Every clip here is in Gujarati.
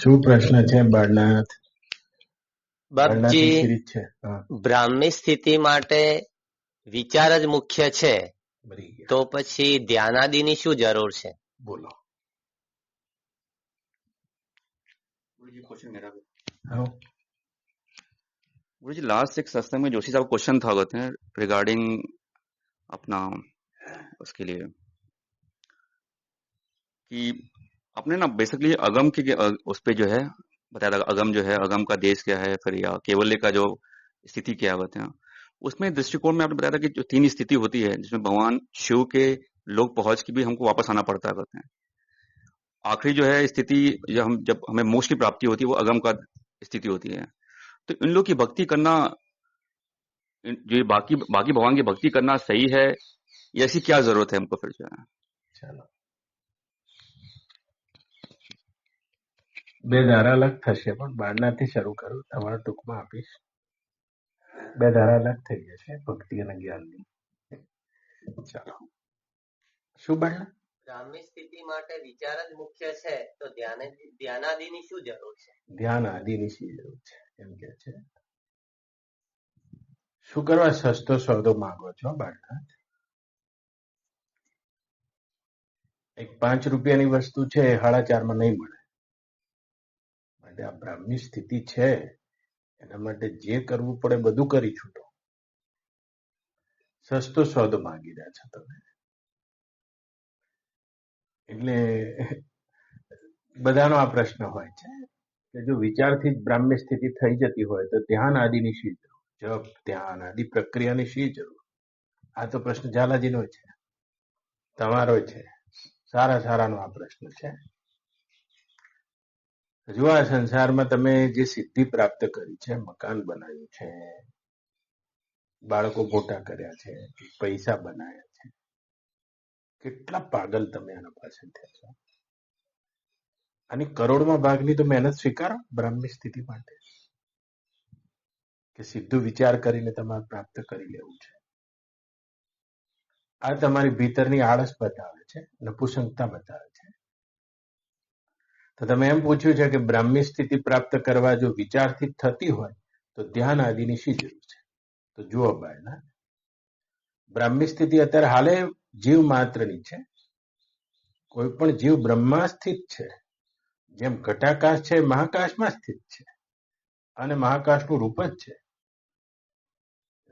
શું પ્રશ્ન છે બાળનાથ? બાળનાથની બાપજી, સિરીઝ છે. બ્રાહ્મી સ્થિતિ માટે વિચાર જ મુખ્ય છે, બરી ગયા. તો પછી ધ્યાનાદિની શું જરૂર છે? બોલો. गुरुजी क्वेश्चन मेरा भी। हाँ, गुरुजी लास्ट एक सत्संग में जोशी साहब क्वेश्चन था होते हैं रिगार्डिंग अपना उसके लिए कि अपने ना बेसिकली अगम की उस पे जो है बताया था, अगम जो है अगम का देश क्या है, फिर या केवल्य का जो स्थिति क्या होते हैं, उसमें दृष्टिकोण में आपने बताया था कि जो 3 स्थिति होती है जिसमें भगवान शिव के लोग पहुंच के भी हमको वापस आना पड़ता है कहते हैं। आखिरी जो है स्थिति जब हमें मोक्ष की प्राप्ति होती है वो अगम का स्थिति होती है। तो इन लोग की भक्ति करना, जो ये बाकी भगवान की भक्ति करना सही है या ऐसी क्या जरूरत है हमको फिर जो है? ચાલો. બે ધારા અલગ થશે, પણ બાળનાથથી શરૂ કરું. તમારા ટૂંકમાં આપીશ. બે ધારા અલગ થઈ જશે ભક્તિ અને જ્ઞાનની. ચાલો. શું બાળનાથ? બ્રાહ્મી સ્થિતિ માટે વિચાર જ મુખ્ય છે, તો ધ્યાનાદિની શું જરૂર છે? ધ્યાન આદિની શી જરૂર છે એમ કે છે. શું કરવા સસ્તો સોદો માંગો છો બાળનાથ? એક 5 રૂપિયાની વસ્તુ છે એ 4.5 નહીં મળે. માટે આ બ્રાહ્મણી સ્થિતિ છે એના માટે જે કરવું પડે બધું કરી છૂટો. સસ્તો સોદો માંગી રહ્યા છો તમે. એટલે બધાનો આ પ્રશ્ન હોય છે કે જો વિચારથી જ બ્રાહ્મ્ય સ્થિતિ થઈ જતી હોય તો ધ્યાન આદિની શી જરૂર? જપ ધ્યાન આદિ પ્રક્રિયાની શી જરૂર? આ તો પ્રશ્ન ઝાલાજીનો છે, તમારો છે. સારાનો આ પ્રશ્ન છે. જો આ સંસારમાં તમે જે સિદ્ધિ પ્રાપ્ત કરી છે, મકાન બનાવ્યું છે, બાળકો મોટા કર્યા છે, પૈસા બનાવ્યા છે, કેટલા પાગલ તમે આના પાછળ થયા છો. અને કરોડમાં ભાગની તો મહેનત સ્વીકારો બ્રાહ્મણી સ્થિતિ માટે, કે સીધું વિચાર કરીને તમારે પ્રાપ્ત કરી લેવું છે. આ તમારી ભીતરની આળસ બતાવે છે, નપુસંગતા બતાવે છે. તો તમે એમ પૂછ્યું છે કે બ્રાહ્મી સ્થિતિ પ્રાપ્ત કરવા જો વિચારથી થતી હોય તો ધ્યાન આદિની શી જરૂર છે? તો જુઓ ભાઈના, બ્રાહ્મી સ્થિતિ અત્યારે હાલે જીવ માત્રની છે. કોઈ પણ જીવ બ્રહ્મા સ્થિત છે. જેમ ઘટાકાશ છે મહાકાશમાં સ્થિત છે, અને મહાકાશનું રૂપ જ છે.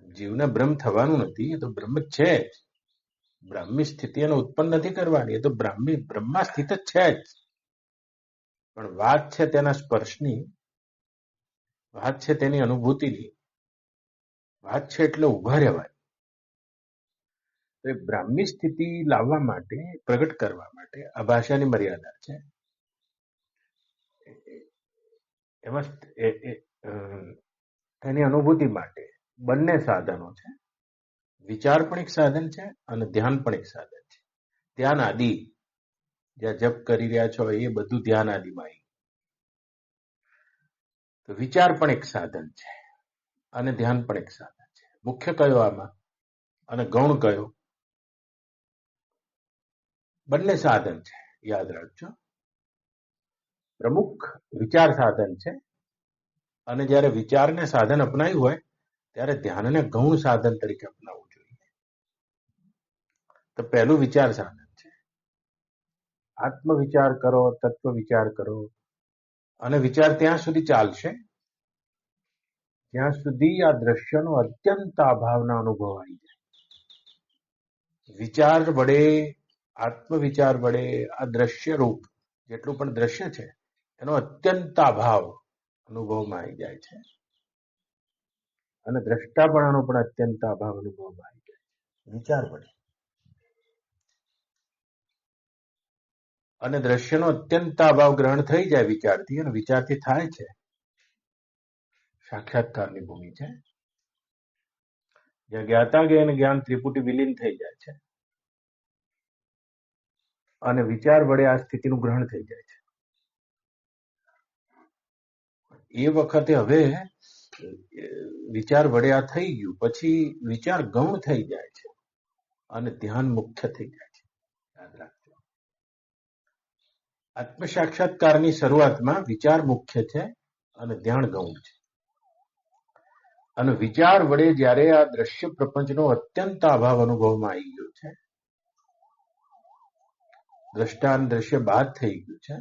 જીવને બ્રહ્મ થવાનું નથી, એ તો બ્રહ્મ છે જ. બ્રાહ્મી સ્થિતિ એને ઉત્પન્ન નથી કરવાની, એ તો બ્રહ્મા સ્થિત જ છે જ. પણ વાત છે તેના સ્પર્શની, વાત છે તેની અનુભૂતિની, વાત છે એટલે ઉભા રહેવાય. તો એ બ્રાહ્મી સ્થિતિ લાવવા માટે, પ્રગટ કરવા માટે આ ભાષાની મર્યાદા છે. એમાં તેની અનુભૂતિ માટે બંને સાધનો છે. વિચાર પણ એક સાધન છે અને ધ્યાન પણ એક સાધન છે. ધ્યાન આદિ જ્યાં જપ કરી રહ્યા છો એ બધું ધ્યાન આદિમાં આવી. તો વિચાર પણ એક સાધન છે અને ધ્યાન પણ એક સાધન છે. મુખ્ય કયો આમાં અને ગૌણ કયો? બંને સાધન છે, યાદ રાખજો. પ્રમુખ વિચાર સાધન છે, અને જ્યારે વિચારને સાધન અપનાવ્યું હોય ત્યારે ધ્યાનને ગૌણ સાધન તરીકે અપનાવવું જોઈએ. તો પહેલું વિચાર સાધન છે. આત્મ વિચાર કરો, તત્વ વિચાર કરો, અને વિચાર ત્યાં સુધી ચાલશે જ્યાં સુધી આ દ્રશ્યનો અત્યંત અભાવના અનુભવ આવી જાય. વિચાર વડે, આત્મવિચાર વડે આ દ્રશ્ય રૂપ જેટલું પણ દ્રશ્ય છે એનો અત્યંત અભાવ અનુભવમાં આવી જાય છે, અને દ્રષ્ટાપણાનો પણ અત્યંત અભાવ અનુભવમાં આવી જાય છે વિચાર વડે. અને દ્રશ્યનો અત્યંત અભાવ ગ્રહણ થઈ જાય વિચારથી, અને વિચારથી થાય છે સાક્ષાત્કારની ભૂમિ છે, જ્યાં જ્ઞાતા જ્ઞાન જ્ઞાન ત્રિપુટી વિલીન થઈ જાય છે, અને વિચાર વડે આ સ્થિતિનું ગ્રહણ થઈ જાય છે. એ વખતે હવે વિચાર વડે આ થઈ ગયું, પછી વિચાર ગૌણ થઈ જાય છે અને ધ્યાન મુખ્ય થઈ જાય છે. યાદ રાખજો, આત્મ સાક્ષાત્કારની શરૂઆતમાં વિચાર મુખ્ય છે અને ધ્યાન ગૌણ છે. અને વિચાર વડે જ્યારે આ દ્રશ્ય પ્રપંચનો અત્યંત અભાવ અનુભવમાં આવી ગયો છે, દ્રષ્ટાન દ્રશ્ય બાદ થઈ ગયું છે,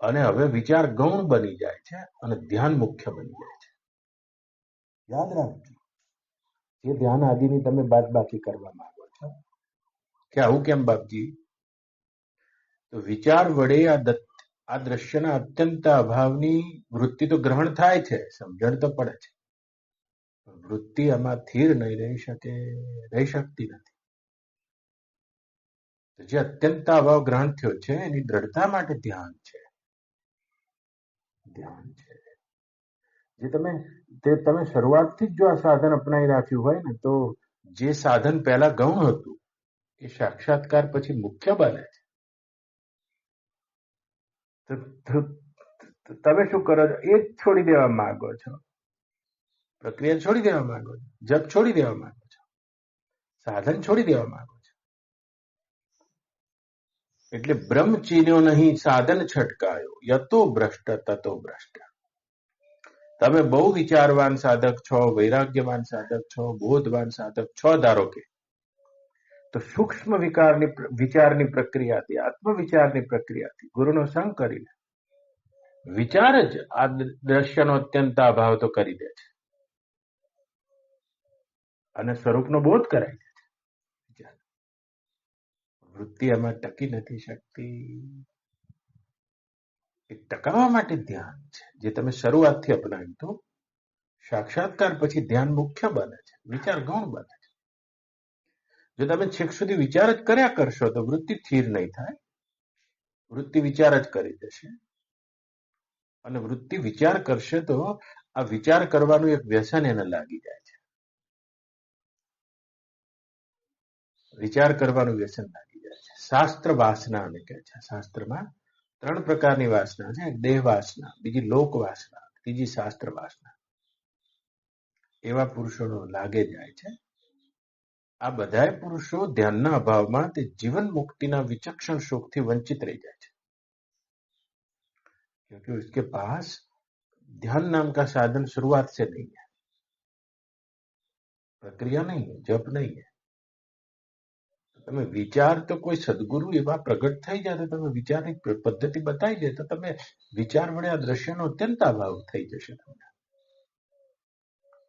અને હવે વિચાર ગૌણ બની જાય છે અને ધ્યાન મુખ્ય બની જાય છે. યાદ રાખજો, જે ધ્યાન આદિની તમે બાદબાકી કરવા માંગો છો કે આવું કેમ બાપજી, તો વિચાર વડે આ દ્રશ્યના અત્યંત અભાવની વૃત્તિ તો ગ્રહણ થાય છે, સમજણ તો પડે છે, વૃત્તિ આમાં સ્થિર નહીં રહી શકે, રહી શકતી નથી. તો જે અત્યંત અભાવ ગ્રહણ થયો છે એની દ્રઢતા માટે ધ્યાન છે. ધ્યાન છે જે તમે શરૂઆતથી જ જો આ સાધન અપનાવી રાખ્યું હોય ને, તો જે સાધન પહેલા ગૌણ હતું એ સાક્ષાત્કાર પછી મુખ્ય બને છે. તો તમે શું કરો છો? એ જ છોડી દેવા માંગો છો, પ્રક્રિયા છોડી દેવા માંગો છો, જપ છોડી દેવા માંગો છો, સાધન છોડી દેવા માંગો છો. એટલે બ્રહ્મ ચીન્યો નહીં સાધન છટકાયો, યતો ભ્રષ્ટ તતો ભ્રષ્ટ. તમે બહુ વિચારવાન સાધક છો, વૈરાગ્યવાન સાધક છો, બોધવાન સાધક છો ધારો કે, તો સૂક્ષ્મ વિચારની પ્રક્રિયાથી, આત્મવિચારની પ્રક્રિયાથી ગુરુનો સંગ કરીને વિચાર જ આ દ્રશ્યનો અત્યંત અભાવ તો કરી દે છે અને સ્વરૂપનો બોધ કરાવી દે છે. વૃત્તિ આમાં ટકી નથી શકતી. એ ટકાવવા માટે ધ્યાન છે, જે તમે શરૂઆતથી અપનાવ્યું તો સાક્ષાત્કાર પછી ધ્યાન મુખ્ય બને છે, વિચાર ગૌણ બને છે. જો તમે છેક સુધી વિચાર જ કર્યા કરશો તો વૃત્તિ સ્થિર નહીં થાય, વૃત્તિ વિચાર જ કરી દેશે. અને વૃત્તિ વિચાર કરશે તો આ વિચાર કરવાનું એક વ્યસન એને લાગી જાય છે. વિચાર કરવાનું વ્યસન લાગી જાય છે. શાસ્ત્ર વાસના અને કહે છે, શાસ્ત્રમાં 3 પ્રકારની વાસના છે, દેહ વાસના, બીજી લોક વાસના, ત્રીજી શાસ્ત્ર વાસના. એવા પુરુષોનો લાગે જાય છે. આ બધા પુરુષો ધ્યાનના અભાવમાં તે જીવન મુક્તિના વિચક્ષણ સુખથી વંચિત રહી જાય છે, क्योंकि उसके पास ध्यान नाम का साधन शुरुआत से नहीं है, प्रक्रिया नहीं है, जप नहीं है. તમે વિચાર તો કોઈ સદગુરુ એવા પ્રગટ થઈ જાય તો તમે વિચારની પદ્ધતિ બતાવી દે તો તમે વિચાર વડે આ દ્રશ્યનો અત્યંત અભાવ થઈ જશે. તમને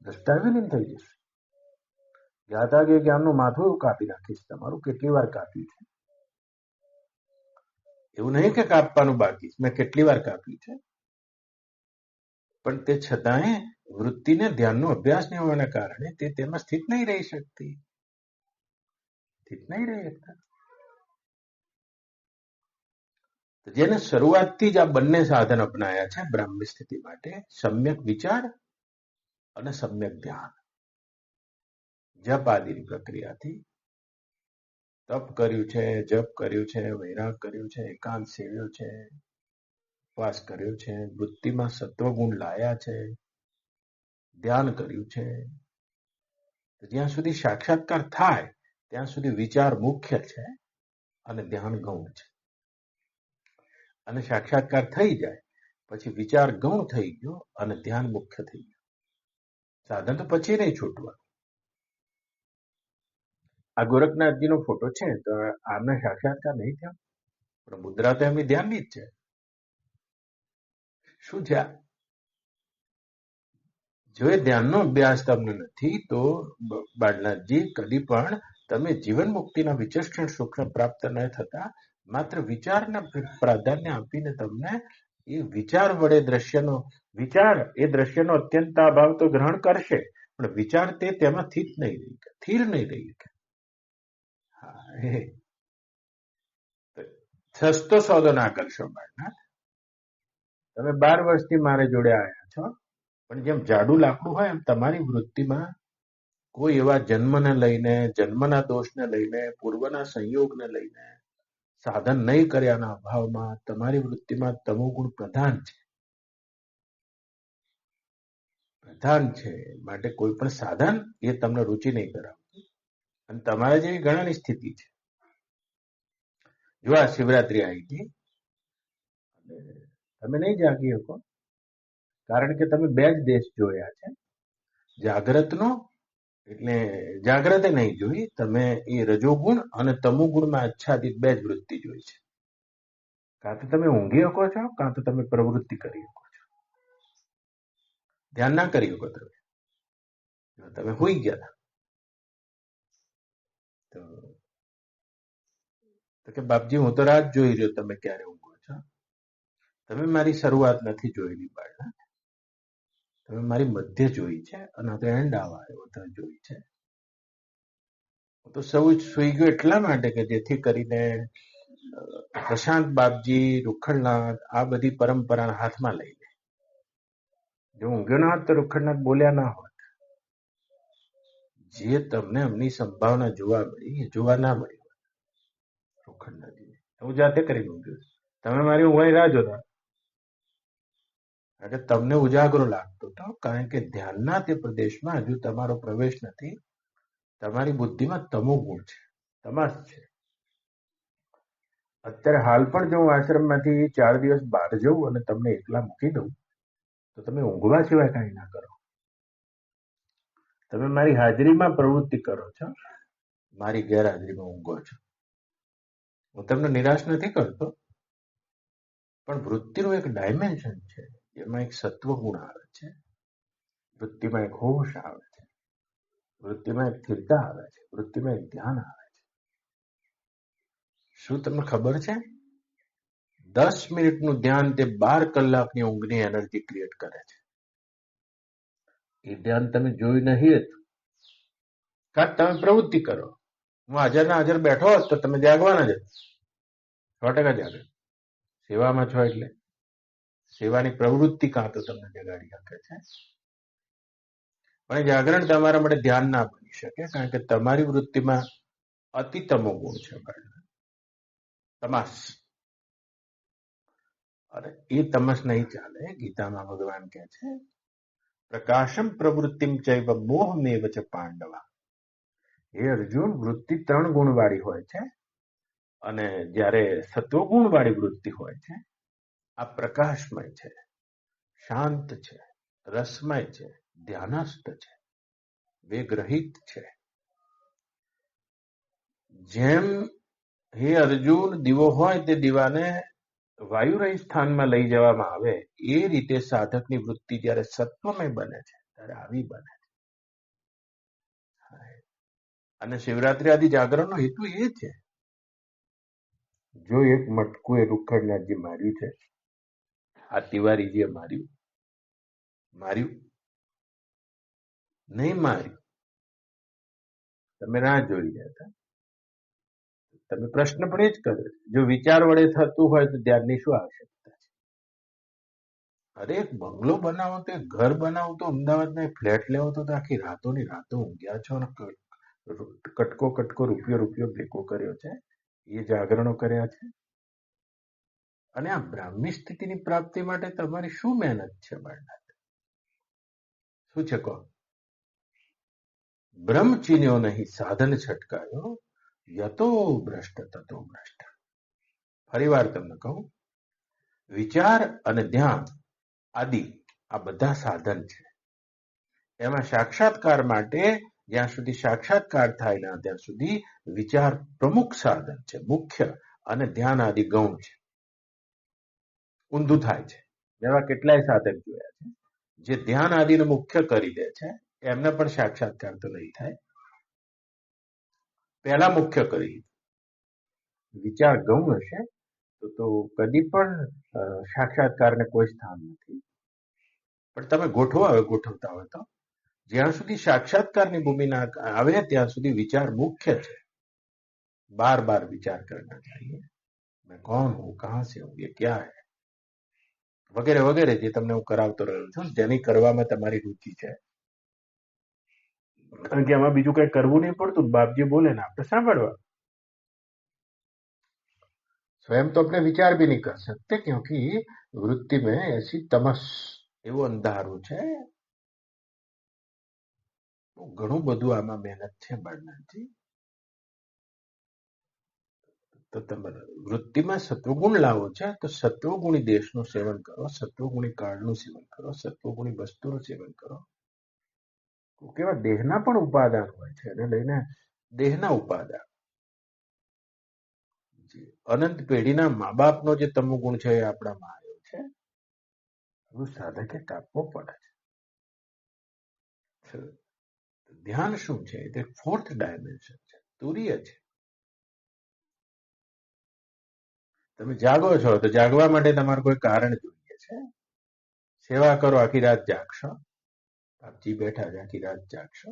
દ્રષ્ટાવ્ય થઈ જશે. જ્ઞાતા કે જ્ઞાનનું માથું એવું કાપી નાખીશ તમારું. કેટલી વાર કાપ્યું છે? એવું નહીં કે કાપવાનું બાકી, મેં કેટલી વાર કાપ્યું છે, પણ તે છતાંય વૃત્તિને ધ્યાનનો અભ્યાસ ન હોવાના કારણે તે તેમાં સ્થિત નહીં રહી શકતી, સ્થિત નહીં રહી શકતા. જેને શરૂઆતથી જ આ બંને સાધન અપનાયા છે બ્રાહ્મી સ્થિતિ માટે, સમ્યક વિચાર અને સમ્યક ધ્યાન, જપ આદિની પ્રક્રિયાથી તપ કર્યું છે, જપ કર્યું છે, વૈરાગ કર્યું છે, એકાંત સેવ્યો છે, ઉપવાસ કર્યો છે, વૃત્તિમાં સત્વગુણ લાયા છે, ધ્યાન કર્યું છે. જ્યાં સુધી સાક્ષાત્કાર થાય ત્યાં સુધી વિચાર મુખ્ય છે અને ધ્યાન ગૌણ છે. અને સાક્ષાત્કાર થઈ જાય પછી વિચાર ગૌણ થઈ ગયો અને ધ્યાન મુખ્ય થઈ ગયું. સાધન તો પછી નહીં છૂટવાનું. આ ગોરખનાથજીનો ફોટો છે તો આમને સાક્ષાત્કાર નહીં થયો, પણ મુદ્રા તો એમની ધ્યાનની જ છે. શું છે? જો એ ધ્યાનનો અભ્યાસ તમને નથી તો બાળનાથજી કદી પણ તમે જીવન મુક્તિના વિચક્ષણ સુખને પ્રાપ્ત ન થતા, માત્ર વિચારના પ્રાધાન્ય આપીને તમને એ વિચાર વડે એ દ્રશ્યનો અત્યંત અભાવ તો ગ્રહણ કરશે, પણ વિચાર તે તેમાં સ્થિર નહીં રહી. સસ્તો સોદો ના કરશો બાળનાથ. તમે 12 વર્ષથી મારે જોડે આવ્યા છો, પણ જેમ જાડું લાકડું હોય એમ તમારી વૃત્તિમાં કોઈ એવા જન્મને લઈને, જન્મના દોષને લઈને, પૂર્વના સંયોગને લઈને, સાધન નહીં કર્યાના અભાવમાં તમારી વૃત્તિમાં તમોગુણ પ્રધાન છે. માટે કોઈ પણ સાધન એ તમને રુચિ નહીં કરાવતું. અને તમારા જેવી ઘણાની સ્થિતિ છે. જો આ શિવરાત્રી આવી ગઈ અને તમે નહીં જાગી શકો, કારણ કે તમે બે જ દેશ જોયા છે, જાગ્રતનો એટલે જાગ્રતે નહીં જોઈ, તમે એ રજોગુણ અને તમોગુણમાં આચ્છાદિત બે જ વૃત્તિ જોઈ છે. કાં તો તમે ઊંઘી શકો છો, કાં તો તમે પ્રવૃત્તિ કરી શકો છો. ધ્યાન ના કરી શકો તમે હોઈ ગયા તો કે બાપજી હું તો રાત જોઈ રહ્યો, તમે ક્યારે ઊંઘો છો? તમે મારી શરૂઆત નથી જોયેલી બાળના, તમે મારી મધ્ય જોઈ છે અને તો એન્ડ આવવા આવ્યો તમે જોઈ છે. હું તો સૌ સુઈ ગયો એટલા માટે કે જેથી કરીને પ્રશાંત બાપજી, રૂખડનાથ આ બધી પરંપરા હાથમાં લઈ લે. જો ઊંઘ્યો ના હોત તો રૂખડનાથ બોલ્યા ના હોત. જે તમને એમની સંભાવના જોવા મળી એ જોવા ના મળી હોત રૂખડનાથજી. હું જાતે કરીને ઊંઘ્યો, તમે મારી ઊંઘવાની રાહ જોતા, કારણ કે તમને ઉજાગરો લાગતો હતો, કારણ કે ધ્યાનના તે પ્રદેશમાં હજુ તમારો પ્રવેશ નથી. તમારી બુદ્ધિમાં તમો ગુણ છે, તમાસ છે. અત્યારે હાલ પણ જો હું આશ્રમમાંથી 4 દિવસ બહાર જઉં અને તમને એકલા મૂકી દઉં તો તમે ઊંઘવા સિવાય કાંઈ ના કરો. તમે મારી હાજરીમાં પ્રવૃત્તિ કરો છો, મારી ગેરહાજરીમાં ઊંઘો છો. હું તમને નિરાશ નથી કરતો, પણ વૃત્તિનું એક ડાયમેન્શન છે, એમાં એક સત્વ ગુણ આવે છે, વૃત્તિમાં એક હોશ આવે છે, વૃત્તિમાં એક સ્થિરતા આવે છે, વૃત્તિમાં એક ધ્યાન આવે છે. શું તમને ખબર છે 10 મિનિટનું ધ્યાન તે 12 કલાકની ઊંઘની એનર્જી ક્રિએટ કરે છે. એ ધ્યાન તમે જોયું નહીં, કાં તમે પ્રવૃત્તિ કરો. હું હાજરના હાજર બેઠો હોત તો તમે જાગવાના જ 100% જાગે. સેવામાં છો એટલે સેવાની પ્રવૃત્તિ કાં તો તમને જગાડી શકે છે, પણ જાગરણ તમારા માટે ધ્યાન ના બની શકે, કારણ કે તમારી વૃત્તિમાં અતિ તમો ગુણ છે, તમાસ. અરે એ તમસ નહીં ચાલે. ગીતામાં ભગવાન કહે છે પ્રકાશમ પ્રવૃત્તિમ ચૈવ મોહમેવ ચ પાંડવા. હે અર્જુન, વૃત્તિ 3 ગુણ વાળી હોય છે, અને જ્યારે સત્વગુણ વાળી વૃત્તિ હોય છે આ પ્રકાશમય છે, શાંત છે, રસમય છે, ધ્યાનસ્થ છે, વેગરહિત છે. જેમ હે અર્જુન દીવો હોય તે દીવાને વાયુરહિત સ્થાનમાં લઈ જવામાં આવે, એ રીતે સાધકની વૃત્તિ જ્યારે સત્વમય બને છે ત્યારે આવી બને છે. અને શિવરાત્રી આદિ જાગરણનો હેતુ એ છે. જો એક મટકું એ રૂખડનાથજી માર્યું છે, આ તિવારીજીએ માર્યું નહીં માર્યું, તમે ના જોઈ રહ્યા હતા. તમે પ્રશ્ન પણ એ જ કર્યો, જો વિચાર વડે થતું હોય તો ધ્યાનની શું આવશ્યકતા છે? અરે એક બંગલો બનાવો તો, એક ઘર બનાવો તો, અમદાવાદમાં એક ફ્લેટ લેવો તો આખી રાતોની રાતો ઊંઘ્યા છો અને કટકો રૂપિયો ભેગો કર્યો છે, એ જાગરણો કર્યા છે. અને આ બ્રાહ્મી સ્થિતિની પ્રાપ્તિ માટે તમારી શું મહેનત છે બાળનાથ? શું છે કહો? બ્રહ્મ ચીન્યો નહીં સાધન છટકાયો, યતો ભ્રષ્ટ તતો ભ્રષ્ટ. ફરી વાર તમને કહું, વિચાર અને ધ્યાન આદિ આ બધા સાધન છે. એમાં સાક્ષાત્કાર માટે જ્યાં સુધી સાક્ષાત્કાર થાય ના ત્યાં સુધી વિચાર પ્રમુખ સાધન છે, મુખ્ય, અને ધ્યાન આદિ ગૌણ છે. ઊંધું થાય છે. એવા કેટલાય સાધક જોયા છે જે ધ્યાન આદિને મુખ્ય કરી દે છે, એમને પણ સાક્ષાત્કાર તો નહીં થાય. પહેલા મુખ્ય કરી, વિચાર ગૌણ હશે તો કદી પણ સાક્ષાત્કારને કોઈ સ્થાન નથી. પણ તમે ગોઠવતા હોય તો જ્યાં સુધી સાક્ષાત્કારની ભૂમિ ના આવે ત્યાં સુધી વિચાર મુખ્ય છે. બાર બાર વિચાર કરના ચાહીએ, मैं कौन हूं, कहां से हूं, ये क्या है, વગેરે વગેરે, જે તમને હું કરાવતો રહ્યો છું, જેની કરવામાં તમારી રુચિ છે. કારણ કે આમાં બીજું કઈ કરવું નહીં પડતું, બાપજી બોલે ને આપણે સાંભળવા. स्वयं तो अपने विचार भी नहीं कर सकते, क्योंकि वृत्ति में ऐसी तमस એવું અંધારું છે. ઘણું બધું આમાં મહેનત છે બાળનાથજી. તો તમારે વૃત્તિમાં સત્વગુણ લાવો છે તો સત્વગુણી દેશનું સેવન કરો, સત્વગુણી કાળનું સેવન કરો, સત્વગુણી વસ્તુનું સેવન કરો. કેવા દેહના પણ ઉપાદાન હોય છે એને લઈને દેહના ઉપાદાન. અનંત પેઢીના મા બાપનો જે તમોગુણ છે એ આપણામાં આવ્યો છે. એવું સાધકે કાપવો પડે છે. ધ્યાન શું છે? તે ફોર્થ ડાયમેન્શન છે, તુરીય છે. તમે જાગો છો તો જાગવા માટે તમારે કોઈ કારણ જોઈએ છે. સેવા કરો આખી રાત જાગશો, બાપજી બેઠા છે આખી રાત જાગશો.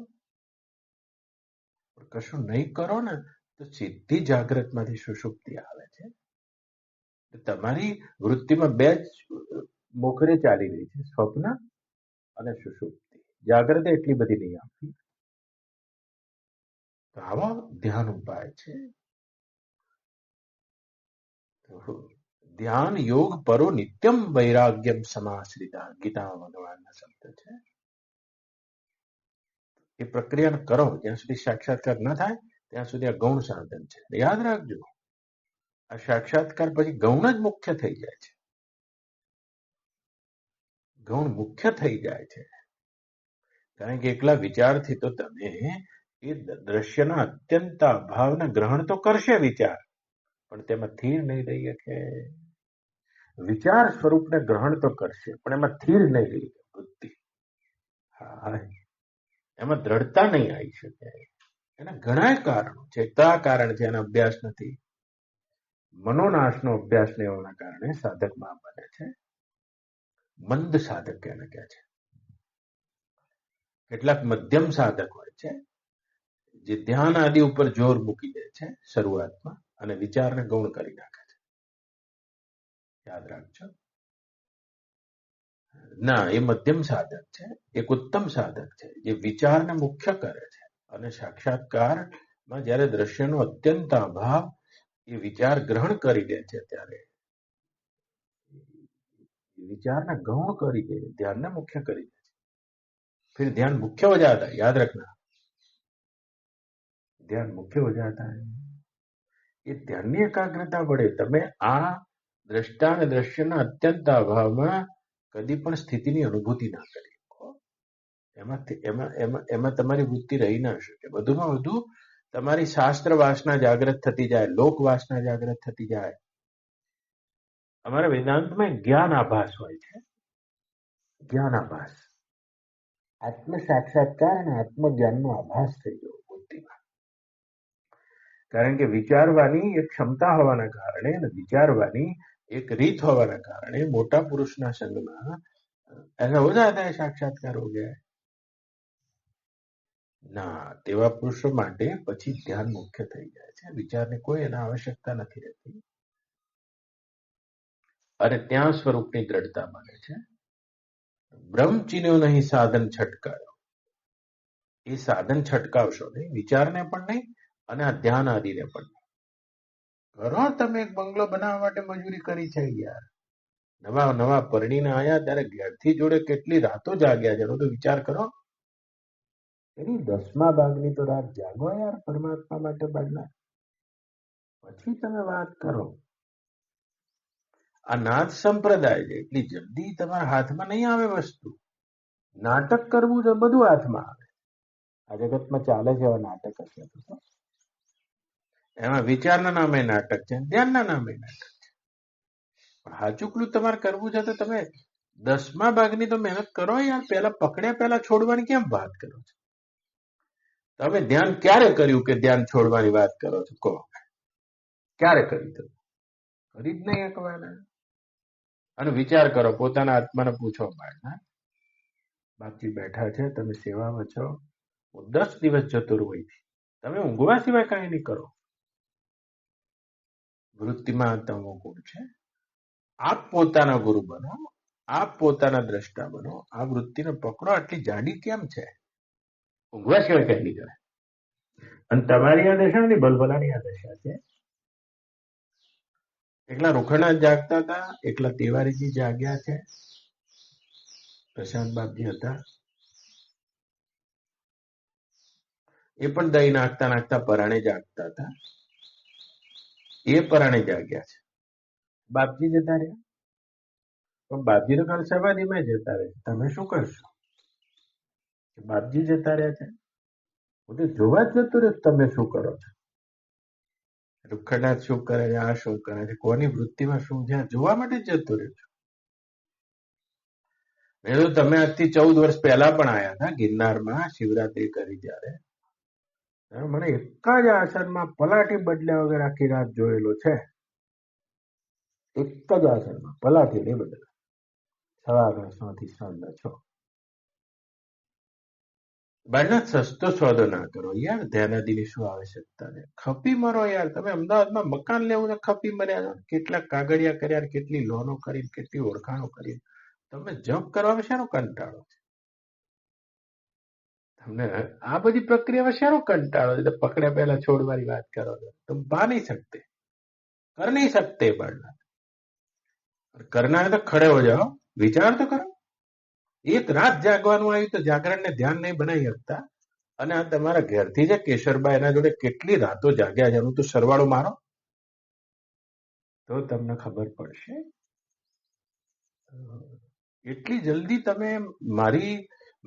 કશું નહીં કરો ને તો સીધી જાગ્રતમાંથી સુષુપ્તિ આવે છે. તમારી વૃત્તિમાં બે જ મોખરે ચાલી રહી છે, સ્વપ્ન અને સુષુપ્તિ. જાગ્રત એટલી બધી નહીં આવતી. તો આવો ધ્યાન ઉપાય છે. ધ્યાન યોગ પરો નિત્યમ વૈરાગ્યમ સમાશ્રિતા, ગીતામાં ભગવાનના શબ્દ છે. એ પ્રક્રિયા કરો જ્યાં સુધી સાક્ષાત્કાર ન થાય ત્યાં સુધી આ ગૌણ સાધન છે. યાદ રાખજો, આ સાક્ષાત્કાર પછી ગૌણ જ મુખ્ય થઈ જાય છે. ગૌણ મુખ્ય થઈ જાય છે. કારણ કે એકલા વિચારથી તો તમે એ દ્રશ્યના અત્યંત અભાવના ગ્રહણ તો કરશે વિચાર, પણ તેમાં સ્થિર નહીં રહી શકે. વિચાર સ્વરૂપને ગ્રહણ તો કરશે પણ એમાં સ્થિર નહીં રહી વૃત્તિ. હા, એમાં દ્રઢતા નહીં આવી શકે. એના ઘણા કારણો છે. કયા કારણ છે? એના અભ્યાસ નથી. મનોનાશનો અભ્યાસ ને હોવાના કારણે સાધકમાં બને છે. મંદ સાધક એને કહે છે. કેટલાક મધ્યમ સાધક હોય છે જે ધ્યાન આદિ ઉપર જોર મૂકી દે છે શરૂઆતમાં અને વિચારને ગૌણ કરી નાખે છે. યાદ રાખજો. ના, એ મધ્યમ સાધક છે. એક ઉત્તમ સાધક છે જે વિચારને મુખ્ય કરે છે અને સાક્ષાત્કારમાં જ્યારે દ્રશ્યનો અત્યંત અભાવ એ વિચાર ગ્રહણ કરી દે છે ત્યારે विचार ना गौण करी दे, ध्यान ना मुख्य करी दे. फिर ध्यान मुख्य हो जाता है. याद रखना, ध्यान मुख्य हो जाता है. ये ध्यान ની એકાગ્રતા વડે તમે આ દ્રષ્ટા અને દ્રશ્યના અત્યંત અભાવમાં કદી પણ સ્થિતિની અનુભૂતિ ના કરી શકો. એમાં તમારી વૃત્તિ રહી ના શકે. વધુમાં વધુ તમારી શાસ્ત્ર વાસના જાગૃત થતી જાય, લોક વાસના જાગૃત થતી જાય. અમારા વેદાંતમાં જ્ઞાન આભાસ હોય છે. જ્ઞાન આભાસ, આત્મ સાક્ષાત્કાર અને આત્મજ્ઞાનનો આભાસ થઈ ગયો બુદ્ધિમાં. કારણ કે વિચારવાની એક ક્ષમતા હોવાના કારણે અને વિચારવાની એક રીત હોવાના કારણે મોટા પુરુષના સંગમાં ऐसा हो जाता है साक्षात्कार हो गया है ના. તેવા પુરુષો માટે પછી ધ્યાન મુખ્ય થઈ જાય છે. વિચારની કોઈ એના આવશ્યકતા નથી રહેતી અને ત્યાં સ્વરૂપની દ્રઢતા બને છે. બ્રહ્મચીન્યો નહીં સાધન છટકાયો. એ સાધન છટકાવશો નહીં, વિચારને પણ નહીં અને આ ધ્યાન આદિને પણ નહીં. કરો તમે એક બંગલો બનાવવા માટે મજૂરી કરી છે યાર. નવા નવા પરણીને આયા ત્યારે ઘેરથી જોડે કેટલી રાતો જાગ્યા છે તો વિચાર કરો. એની 10મા ભાગની તો રાત જાગો યાર પરમાત્મા માટે બનના. પછી તમે વાત કરો. આ નાથ સંપ્રદાય છે એટલી જલ્દી તમારા હાથમાં નહીં આવે વસ્તુ. નાટક કરવું છે બધું હાથમાં આવે. આ જગતમાં ચાલે છે એવા નાટક હશે તો. એમાં વિચારના નામે નાટક છે, ધ્યાનના નામે નાટક છે. હાચુકલું તમારે કરવું છે તો તમે 10મા ભાગની તો મહેનત કરો યાર. પહેલા પકડ્યા પહેલા છોડવાની કેમ વાત કરો છો? તમે ધ્યાન ક્યારે કર્યું કે ધ્યાન છોડવાની વાત કરો છો? કહો, ક્યારે કર્યું? તમે કરી જ નહીં એકવાના. અને વિચાર કરો, પોતાના આત્માને પૂછો, બાપજી બેઠા છે, તમે સેવામાં છો, હું 10 દિવસ જતો રહું, તમે ઊંઘવા સિવાય કઈ નહીં કરો. વૃત્તિમાં તમો ગુણ છે. આપ પોતાના ગુરુ બનો, આપ પોતાના દ્રષ્ટા બનો. આ વૃત્તિને પકડો. આટલી જાડી કેમ છે? ઊંઘવા સિવાય કઈ નહીં કરે. અને તમારી આ દશા ની ભલભલાની આ દશા છે. એકલા રૂખડા જાગતા હતા, એકલા તિવારીજી જાગ્યા છે. પ્રશાંત બાપજી હતા, એ પણ દહીં નાખતા નાખતા પરાણે જાગતા હતા. એ પરાણે જાગ્યા છે. બાપજી જતા રહ્યા, પણ બાપજી તો કાલ સમાધિમાં જતા રહે, તમે શું કરશો? બાપજી જતા રહ્યા છે, હું તો જોવા જ જતો રહ્યો તમે શું કરો છો. રૂખનાથ શું કરે છે, આ શું કરે છે, કોની વૃત્તિમાં શું છે, જોવા માટે જ જતો રહ્યો છું. મેં તો તમે આજથી 14 વર્ષ પહેલા પણ આવ્યા હતા ગિરનારમાં શિવરાત્રી કરી ત્યારે, મને એક જ આસનમાં પલાટી બદલ્યા વગર આખી રાત જોયેલો છે. એક જ આસનમાં પલાટી નહીં બદલે, સવારના 6 થી સાંજના 6. બાળનાથ સસ્તો સોદો ના કરો યાર, ધ્યાનાદિની શું આવશ્યકતા છે? ખપી મરો યાર. તમે અમદાવાદમાં મકાન લેવું ને ખપી મર્યા છો, કેટલા કાગળિયા કર્યા, કેટલી લોનો કરી, કેટલી ઓળખાણો કરી. તમે જપ કરવામાં શાનો કંટાળો છે? તમને આ બધી પ્રક્રિયામાં શાનો કંટાળો છે? પકડ્યા પહેલા છોડવાની વાત કરો છો, तुम पा नहीं सकते, कर नहीं सकते. बाळनाथ करना है तो खड़े हो जाओ, विचार तो करो. એક રાત જાગવાનું આવ્યું તો જાગરણને ધ્યાન નહીં બનાવી શકતા, અને આ તમારા ઘેરથી જે કેશરબા એના જોડે કેટલી રાતો જાગ્યા છે એનું તો સરવાળો મારો તો તમને ખબર પડશે. એટલી જલ્દી તમે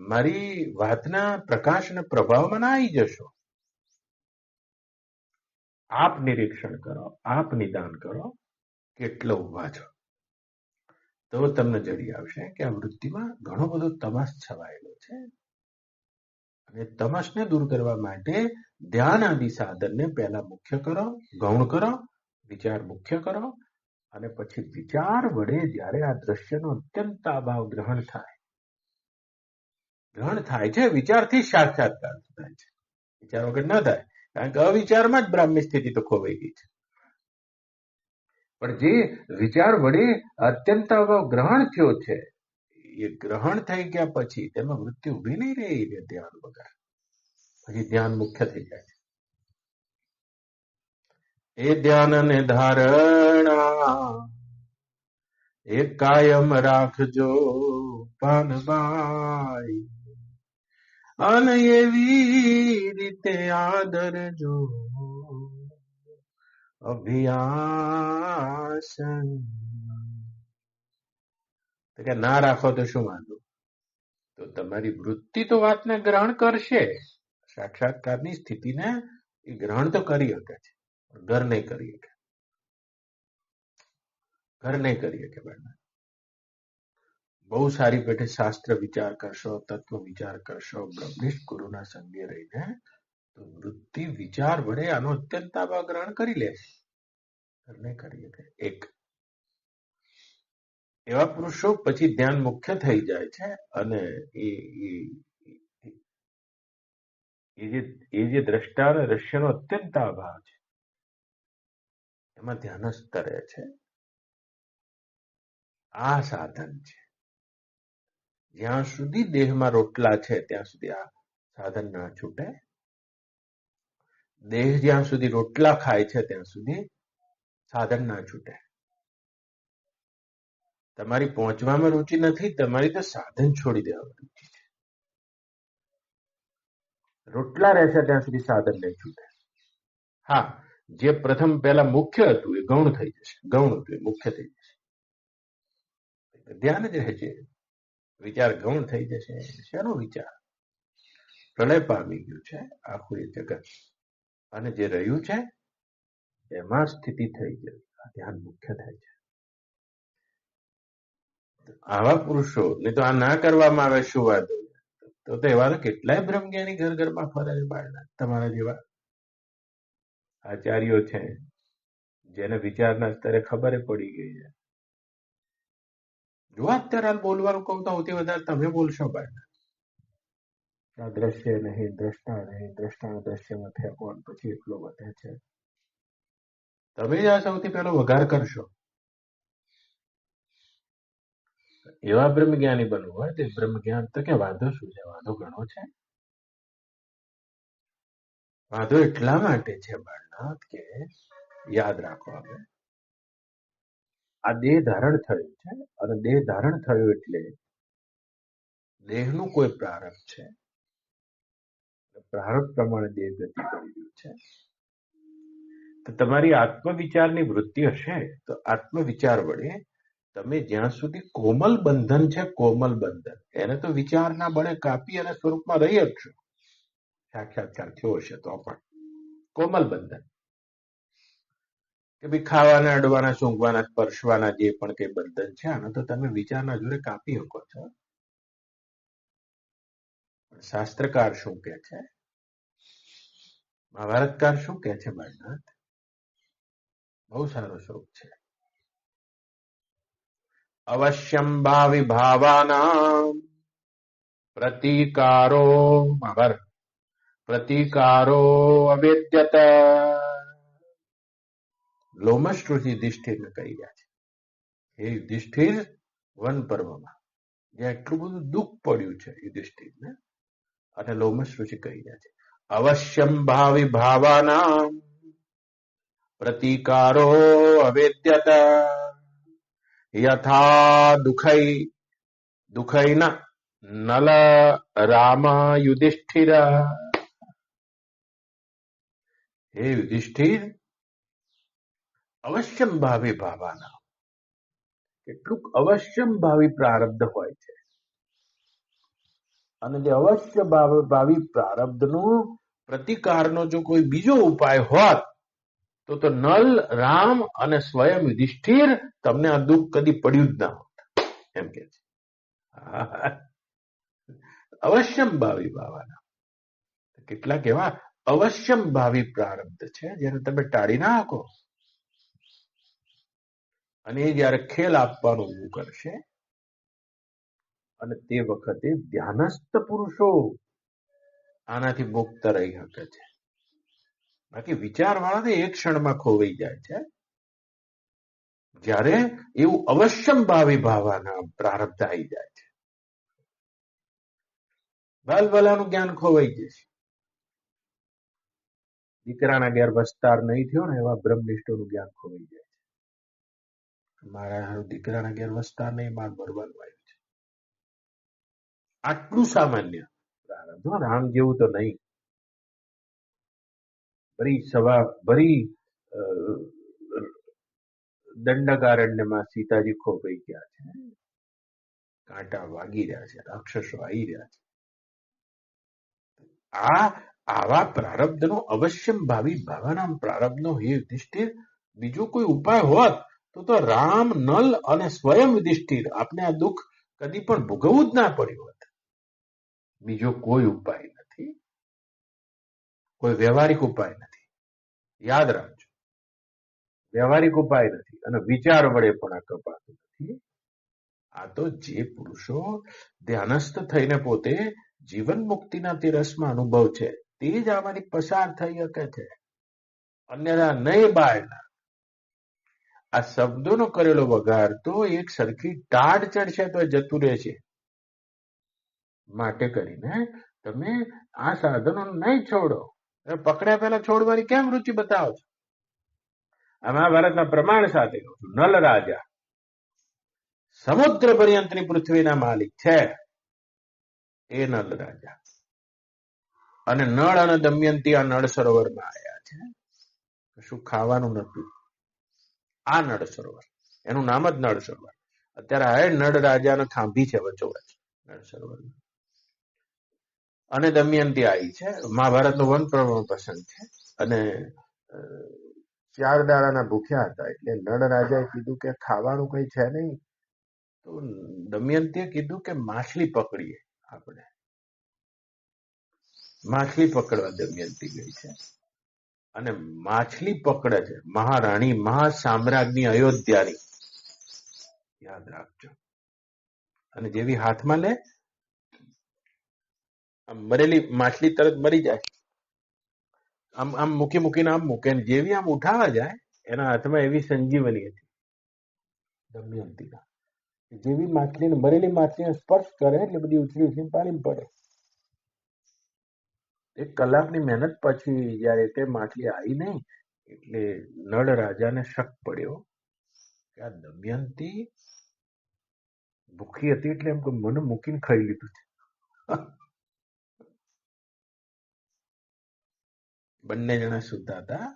મારી વાતના પ્રકાશ અને પ્રભાવમાં ના આવી જશો. આપ નિરીક્ષણ કરો, આપ નિદાન કરો, કેટલો ઉભા છો, તો તમને જડી આવશે કે આ વૃત્તિમાં ઘણો બધો તમસ છવાયેલો છે. અને તમસને દૂર કરવા માટે ધ્યાન આદિ સાધનને પહેલા મુખ્ય કરો, ગૌણ કરો, વિચાર મુખ્ય કરો, અને પછી વિચાર વડે જ્યારે આ દ્રશ્યનો અત્યંત અભાવ ગ્રહણ થાય છે, વિચારથી સાક્ષાત્કાર થાય છે. વિચાર વગર ન થાય, કારણ કે અવિચારમાં જ બ્રાહ્મી સ્થિતિ તો ખોવાઈ ગઈ છે. પણ જે વિચાર વડે અત્યંત અભાવ ગ્રહણ થયો છે, એ ગ્રહણ થઈ ગયા પછી તેમાં વૃત્તિ ઉભી નહીં રહી ધ્યાન વગર, પછી ધ્યાન મુખ્ય થઈ જાય છે. એ ધ્યાન અને ધારણા એ કાયમ રાખજો પાનબાઈ, અને એવી રીતે આદરજો અભ્યાસ. કે ના રાખો તો શું વાંધો? તો તમારી વૃત્તિ તો વાતને ગ્રહણ કરશે, સાક્ષાત્કારની સ્થિતિને એ ગ્રહણ તો કરી શકે છે, ઘર નહીં કરી શકે. ઘર નહીં કરી શકે. બહુ સારી પેઠે શાસ્ત્ર વિચાર કરશો, તત્વ વિચાર કરશો, બ્રહ્મિષ્ઠ ગુરુના સંગે રહીને, તો વૃત્તિ વિચાર વડે આનો અત્યંત આભાવ ગ્રહણ કરી લે છે. ઘર નહીં કરી શકે. એક એવા પુરુષો પછી ધ્યાન મુખ્ય થઈ જાય છે, અને એ જે દ્રષ્ટા અને દ્રશ્યનો અત્યંત અભાવ છે એમાં ધ્યાનસ્થ રહે છે. આ સાધન છે. જ્યાં સુધી દેહમાં રોટલા છે ત્યાં સુધી આ સાધન ના છૂટે. દેહ જ્યાં સુધી રોટલા ખાય છે ત્યાં સુધી સાધન ના છૂટે. તમારી પહોંચવામાં રુચિ નથી, તમારી તો સાધન છોડી દેવામાં રુચિ છે. રોટલા રહેશે ત્યાં સુધી સાધન નહીં છૂટે. હા, જે પ્રથમ પહેલા મુખ્ય હતું એ ગૌણ થઈ જશે, ગૌણ હતું એ મુખ્ય થઈ જશે. ધ્યાન જ રહેશે, વિચાર ગૌણ થઈ જશે. શેનો વિચાર? પ્રલય પામી ગયું છે આખું એ જગત, અને જે રહ્યું છે એમાં સ્થિતિ થઈ જાય, ધ્યાન મુખ્ય થાય છે. આવા પુરુષો ને તો આ ના કરવામાં આવે શું વાંધો? તો એવા તો કેટલાય બ્રહ્મજ્ઞાની ઘર ઘરમાં ફરે છે. બાળના તમારા જેવા આચાર્યો છે જેને વિચારના સ્તરે ખબર પડી ગઈ છે. જો અત્યારે બોલવાનું કહું તો સૌથી વધારે તમે બોલશો. બાળના આ દ્રશ્ય નહીં, દ્રષ્ટા નહીં, દ્રષ્ટાના દ્રશ્યમાં ફેંકો, પછી એટલો વધે છે. તમે જ આ સૌથી પહેલો વઘાર કરશો. એવા બ્રહ્મ જ્ઞાની બનવું હોય તો બ્રહ્મ જ્ઞાન તો કે વાંધો શું છે? વાંધો ઘણો છે. વાંધો એટલા માટે છે બાળનાથ કે યાદ રાખો, હવે આ દેહ ધારણ થયું છે, અને દેહ ધારણ થયું એટલે દેહનું કોઈ પ્રારબ્ધ છે, પ્રારબ્ધ પ્રમાણે દેહ ગતિ કરી રહ્યું છે. તો તમારી આત્મવિચારની વૃત્તિ હશે તો આત્મવિચાર વડે તમે જ્યાં સુધી કોમલ બંધન છે, કોમલ બંધન એને તો વિચારના બળે કાપી અને સ્વરૂપમાં રહી જ છો. સાક્ષાત્કાર થયો હશે તો પણ કોમલ બંધન કે ભાઈ ખાવાના, અડવાના, સૂંઘવાના, સ્પર્શવાના જે પણ કઈ બંધન છે આને તો તમે વિચારના જોડે કાપી શકો છો. શાસ્ત્રકાર શું કે છે, મહાભારતકાર શું કે છે, બાળનાથ બહુ સારો શ્લોક છે. અવશ્યમ ભાવિ ભાવાનામ પ્રતિકારો, મહાભારત, પ્રતિકારો અવેદ્યત. લોમશ ઋષિ યુધિષ્ઠિરને કહી રહ્યા છે, હે યુધિષ્ઠિર, વન પર્વમાં જ્યાં એટલું બધું દુઃખ પડ્યું છે યુધિષ્ઠિરને, અને લોમશ ઋષિ કહી રહ્યા છે અવશ્યમ ભાવિ ભાવાનામ પ્રતિકારો અવેદ્યત યથા દુઃખૈ નલ રામ યુધિષ્ઠિર. હે યુધિષ્ઠિર, અવશ્યમ ભાવિ ભાવાના, કેટલુંક અવશ્યમ ભાવિ પ્રારબ્ધ હોય છે, અને જે અવશ્ય ભાવિ પ્રારબ્ધનો પ્રતિકારનો જો કોઈ બીજો ઉપાય હોત તો નલ, રામ અને સ્વયં યુધિષ્ઠિર તમને આ દુઃખ કદી પડ્યું જ ના હોત, એમ કે છે. અવશ્યમ ભાવિ ભાવાના, કેટલાક એવા અવશ્યમ ભાવિ પ્રારબ્ધ છે જેને તમે ટાળી ના શકો, અને એ જયારે ખેલ આપવાનું ઊભું કરશે અને તે વખતે ધ્યાનસ્થ પુરુષો આનાથી મુક્ત રહી શકે છે. બાકી વિચારવાળાને એક ક્ષણમાં ખોવાઈ જાય છે જ્યારે એવું અવશ્યમ ભાવિ ભાવાના પ્રારબ્ધ આવી જાય છે. ભલભલાનું જ્ઞાન ખોવાઈ જશે. દીકરાના ઘેર વસ્તાર નહીં થયો ને એવા બ્રહ્મનિષ્ઠોનું જ્ઞાન ખોવાઈ જાય છે. મારા દીકરાના ઘેર વસ્તાર નહીં, માર મરવાનું આવ્યું છે, આટલું સામાન્ય પ્રારબ્ધ. રામ જેવું તો નહીં. ભરી દંડકારણ્યમાં સીતાજી ખોવાઈ ગયા છે, કાંટા વાગી રહ્યા છે, રાક્ષસો આવી રહ્યા છે. આવા પ્રારબ્ધનો અવશ્યમ ભાવિ ભાવાના પ્રારબ્ધનો હે યુધિષ્ઠિર બીજો કોઈ ઉપાય હોત તો રામ, નલ અને સ્વયં યુધિષ્ઠિર આપને આ દુઃખ કદી પણ ભોગવવું જ ના પડ્યું હોત. બીજો કોઈ ઉપાય નથી, કોઈ વ્યવહારિક ઉપાય નથી. યાદ રાખજો, વ્યવહારિક ઉપાય નથી અને વિચાર વડે પણ આ કપાતું નથી. આ તો જે પુરુષો ધ્યાનસ્થ થઈને પોતે જીવન મુક્તિના તે રસમાં અનુભવ છે તે જ આમાંથી પસાર થઈ શકે છે, અન્યથા નહીં. બાયના આ શબ્દોનો કરેલો વઘાર તો એક સરખી ટાઢ ચડશે તો જતું રહેશે. માટે કરીને તમે આ સાધનો નહીં છોડો. પકડ્યા પહેલા છોડવાની કેમ રુચિ બતાવો છો? આ મહાભારતના પ્રમાણ સાથે કહું છું. નલ રાજા સમુદ્ર પર્યંતની પૃથ્વીના માલિક છે, એ નલ રાજા. અને નળ અને દમયંતી આ નળ સરોવરમાં આવ્યા છે. શું ખાવાનું નતું, આ નળ સરોવર, એનું નામ જ નળ સરોવર. અત્યારે આ નળ રાજાના ખાંભી છે વચ્ચોવચ નળ સરોવર. અને દમયંતી આવી છે. મહાભારતનો વન પ્રસંગ છે. અને 4 દાડાના ભૂખ્યા હતા એટલે નળ રાજાએ કીધું કે ખાવાનું કઈ છે નહીં. તો દમયંતીએ કીધું કે માછલી પકડીએ આપણે. માછલી પકડવા દમયંતી ગઈ છે અને માછલી પકડે છે મહારાણી, મહાસામ્રાજ્ઞી અયોધ્યાની. યાદ રાખજો. અને જેવી હાથમાં લે, મરેલી માછલી તરત મરી જાય. આમ મૂકીને આમ મૂકે, જેવી આમ ઉઠાવા જાય એના હાથમાં એવી સંજીવની હતી દમયંતીના. જેવી માછલીને, મરેલી માછલીને સ્પર્શ કરે એટલે બધી ઉછળી પાણી પડે. 1 કલાકની મહેનત પછી જયારે તે માછલી આવી નહીં એટલે નળ રાજાને શક પડ્યો કે આ દમયંતી ભૂખી હતી એટલે એમ કે મને મૂકીને ખાઈ લીધું છે. બંને જણા સૂતા હતા.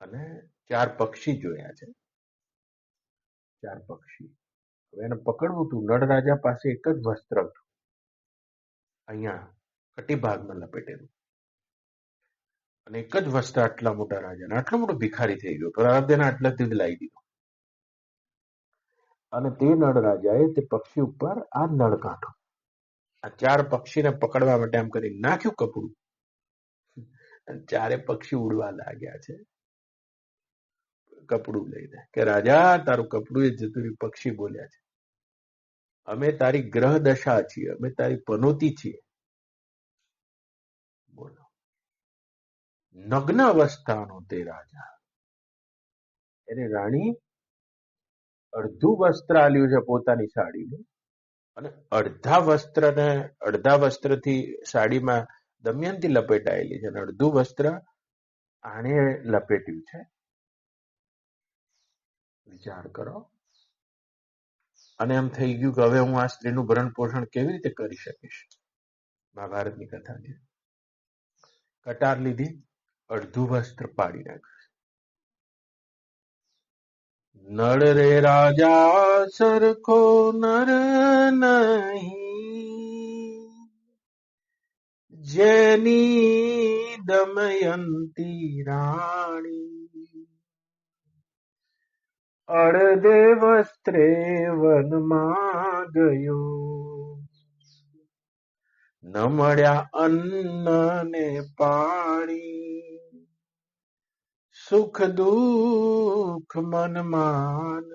અને 4 પક્ષી જોયા છે. 4 પક્ષી. હવે એને પકડવું હતું. નળ રાજા પાસે એક જ વસ્ત્ર હતું, અહીંયા કટિભાગમાં લપેટેલું, અને એક જ વસ્ત્ર આટલા મોટા રાજાને, આટલો મોટો ભિખારી થઈ ગયો, પ્રારબ્ધને આટલાથી જ લાવી દીધો. અને તે નળ રાજાએ તે પક્ષી ઉપર આ નળ કાઢો, આ 4 પક્ષીને પકડવા માટે આમ કરી નાખ્યું કપડું, અને 4 પક્ષી ઉડવા લાગ્યા છે કપડું લઈને, કે રાજા તારું કપડું એ જતું રહ્યું. પક્ષી બોલ્યા છે, અમે તારી ગ્રહ દશા છીએ, અમે તારી પનોતી છીએ. બોલો, નગ્ન અવસ્થાનો તે રાજા, એને રાણી અડધું વસ્ત્ર આલ્યું છે પોતાની સાડીનું, અને અડધા વસ્ત્રથી સાડીમાં દમયંતી લપેટાયેલી છે, અને અડધું વસ્ત્ર આણે લપેટ્યું છે. વિચાર કરો. અને એમ થઈ ગયું કે હવે હું આ સ્ત્રીનું ભરણ પોષણ કેવી રીતે કરી શકીશ. મહાભારતની કથા છે. કટાર લીધી, અડધું વસ્ત્ર પાડી નાખ્યું. નળ રે રાજા સરખો નર નહીં, જેની દમયંતી રાણી, અડધે વસ્ત્રે વનમાં ગયો, ન મળ્યા અન્ન ને પાણી, સુખ દુઃખ મન માન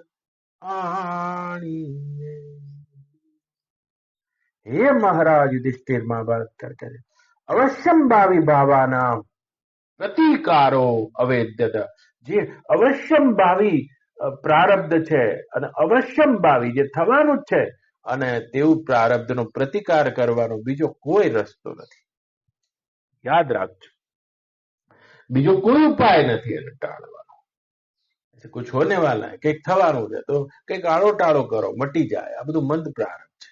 આણી. હે મહારાજ યુધિષ્ઠિર, મહાભારત કરે અવશ્યમ ભાવી ભાવાના પ્રતિકારો અવેદ્યત. જે અવશ્યમ ભાવી પ્રારબ્ધ છે, અને અવશ્યમ ભાવી જે થવાનું જ છે, અને તેવું પ્રારબ્ધનો પ્રતિકાર કરવાનો બીજો કોઈ રસ્તો નથી. યાદ રાખજો, બીજો કોઈ ઉપાય નથી એને ટાળવાનો. કુછ હોને વાલા હે, કંઈક થવાનું છે તો કંઈક આળો ટાળો કરો, મટી જાય. આ બધું મંદ પ્રારબ્ધ છે,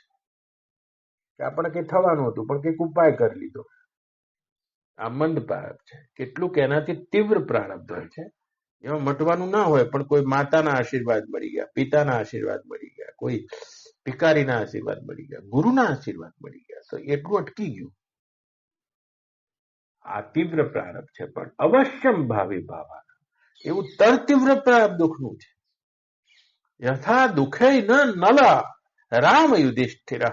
કે આપણે કંઈક થવાનું હતું પણ કંઈક ઉપાય કરી લીધો. આ મંદ પ્રારબ્ધ છે. કેટલુંક એનાથી તીવ્ર પ્રારબ્ધ હોય છે, એમાં મટવાનું ના હોય, પણ કોઈ માતાના આશીર્વાદ મળી ગયા, પિતાના આશીર્વાદ મળી ગયા, કોઈ ભિખારીના આશીર્વાદ મળી ગયા, ગુરુના આશીર્વાદ મળી ગયા, તો એટલું અટકી ગયું. આ તીવ્ર પ્રારબ્ધ છે. પણ અવશ્યમ ભાવી ભાવાના, એવું તરતીવ્ર પ્રારબ્ધ દુઃખનું છે. યથા દુઃખે ન નલા રામ યુધિષ્ઠિર.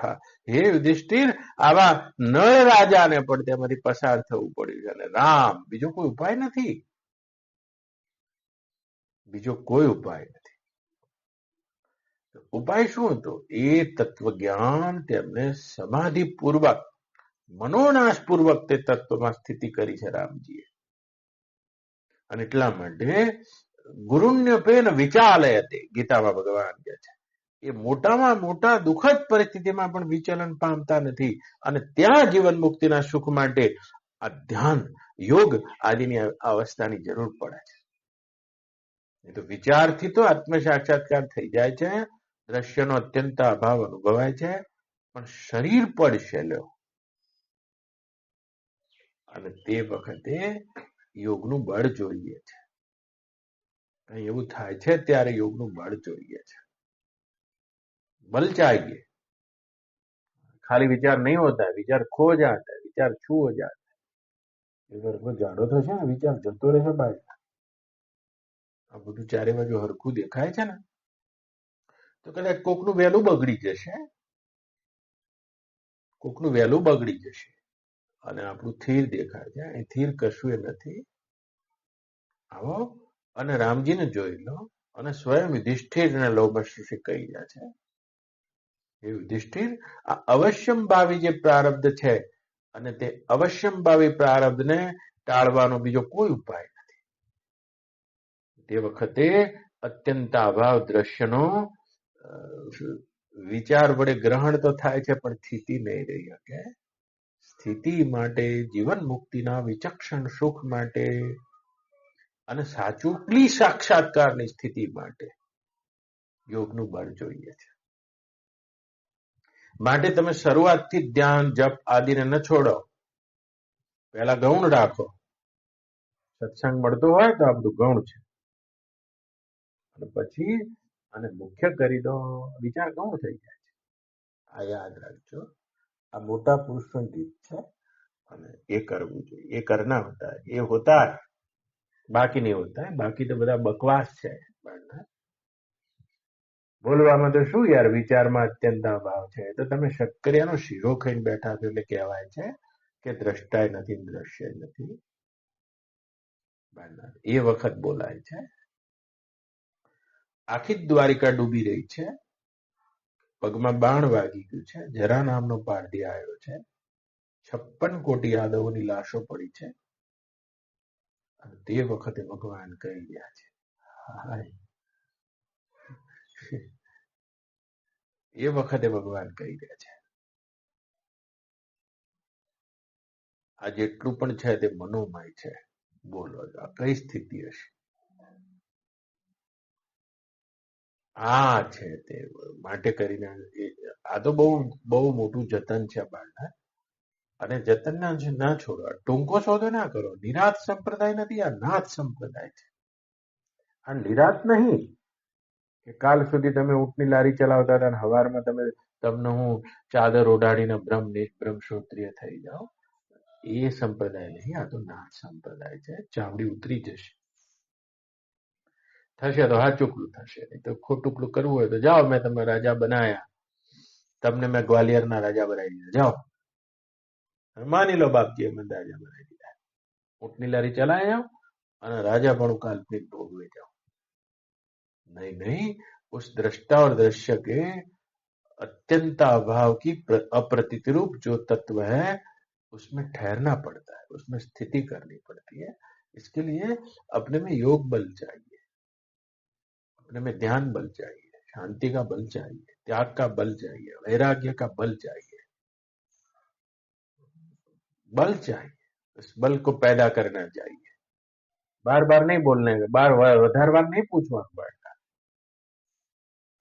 હે યુધિષ્ઠિર, આવા નળ રાજાને પણ તેમાંથી પસાર થવું પડ્યું છે. અને રામ, બીજો કોઈ ઉપાય નથી, બીજો કોઈ ઉપાય નથી. ઉપાય શું હતો? એ તત્વજ્ઞાન તેમને સમાધિપૂર્વક, મનોનાશપૂર્વક તે તત્વમાં સ્થિતિ કરી છે રામજીએ. અને એટલા માટે ગુરુણ્યપેન વિચાલયતે, ગીતામાં ભગવાન કહે છે, એ મોટામાં મોટા દુઃખદ પરિસ્થિતિમાં પણ વિચલન પામતા નથી. અને ત્યાં જીવન મુક્તિના સુખ માટે આ ધ્યાન, યોગ આદિની અવસ્થાની જરૂર પડે છે. એ તો વિચારથી તો આત્મ સાક્ષાત્કાર થઈ જાય છે, દ્રશ્યનો અત્યંત અભાવ અનુભવાય છે, પણ શરીર પડશે લ્યો, અને તે વખતે યોગનું બળ જોઈએ છે. અહીં એવું થાય છે ત્યારે યોગનું બળ જોઈએ છે. बल चाहिए, खाली विचार नहीं होता है, विचार खो जाता है, विचार छू हो जाता है. जाड़ो तो है, विचार जतो रहे बाहर. આ બધું ચારે બાજુ હરખું દેખાય છે ને, તો કદાચ કોકનું વહેલું બગડી જશે, કોકનું વહેલું બગડી જશે, અને આપણું થીર દેખાય છે. એ થીર કશું એ નથી. આવો અને રામજીને જોઈ લો, અને સ્વયં યુધિષ્ઠિરને લોમશી કહી રહ્યા છે, એ યુધિષ્ઠિર, આ અવશ્યમ ભાવી જે પ્રારબ્ધ છે, અને તે અવશ્યમ ભાવી પ્રારબ્ધને ટાળવાનો બીજો કોઈ ઉપાય નથી. તે વખતે અત્યંત અભાવ દ્રશ્યનો વિચાર વડે ગ્રહણ તો થાય છે, પણ સ્થિતિ નહીં રહી શકે. સ્થિતિ માટે, જીવન મુક્તિના વિચક્ષણ સુખ માટે, અને સાચું ક્લી સાક્ષાત્કારની સ્થિતિ માટે યોગનું બળ જોઈએ છે. માટે તમે શરૂઆતથી ધ્યાન, જપ આદિને ન છોડો, પહેલા ગૌણ રાખો, સત્સંગ મળતો હોય તો આ બધું ગૌણ છે, અને પછી અને મુખ્ય કરી દો, વિચાર ગૌણ થઈ જાય છે. આ યાદ રાખજો, આ મોટા પુરુષનું ગીત છે, અને એ કરવું જોઈએ. એ કરના હોતા હૈ, એ હોતા હૈ, બાકી નહીં હોતા હૈ. બાકી તો બધા બકવાસ છે. બોલવામાં તો શું યાર, વિચારમાં અત્યંત અભાવ છે. તો તમે શક્કરિયાનો શીરો ખાઈને બેઠા છો એટલે કહેવાય છે કે દ્રષ્ટાય નથી, દ્રશ્ય નથી. એ વખત બોલાય છે. આખી દ્વારિકા ડૂબી રહી છે, પગમાં બાણ વાગી ગયું છે, જરા નામનો પારધી આવ્યો છે, 56 કોટી યાદવોની લાશો પડી છે, અને તે વખતે ભગવાન કહી રહ્યા છે, હાય. એ વખતે ભગવાન કહી રહ્યા છે, આ જેટલું પણ છે તે મનોમય છે. બોલો આ કઈ સ્થિતિ હશે? આ છે તે માટે કરીને આ તો બહુ બહુ મોટું જતન છે બાળના, અને જતન ના છોડો. ટૂંકો સોદો ના કરો. નિરાત સંપ્રદાય નથી, આ નાથ સંપ્રદાય છે. આ નિરાત નહીં કે કાલ સુધી તમે ઊંટની લારી ચલાવતા હતા અને હવારમાં તમને હું ચાદર ઓઢાડીને બ્રહ્મ ક્ષોત્રિય થઈ જાઓ. એ સંપ્રદાય નહીં, આ તો નાથ સંપ્રદાય છે. ચામડી ઉતરી જશે, થશે તો હાચુકલું થશે, નહીં તો ખોટુકલું કરવું હોય તો જાઓ, મેં તમે રાજા બનાયા, તમને મેં ગ્વાલિયરના રાજા બનાવી દીધા, જાઓ. માની લો બાપજીએ મને રાજા બનાવી દીધા, ઊંટની લારી ચલાવી જાઓ અને રાજા પણ काल्पनिक भोगवे जाओ. नहीं नहीं, उस दृष्टा और दृश्य के अत्यंत अभाव की अप्रतीत रूप जो तत्व है उसमें ठहरना पड़ता है, उसमें स्थिति करनी पड़ती है. इसके लिए अपने में योग बल चाहिए, अपने में ध्यान बल चाहिए, शांति का बल चाहिए, त्याग का बल चाहिए, वैराग्य का बल चाहिए. बल चाहिए, उस बल को पैदा करना चाहिए. बार बार नहीं बोलने का, बार વધારવા નહીં પૂછવાનું બાળકા.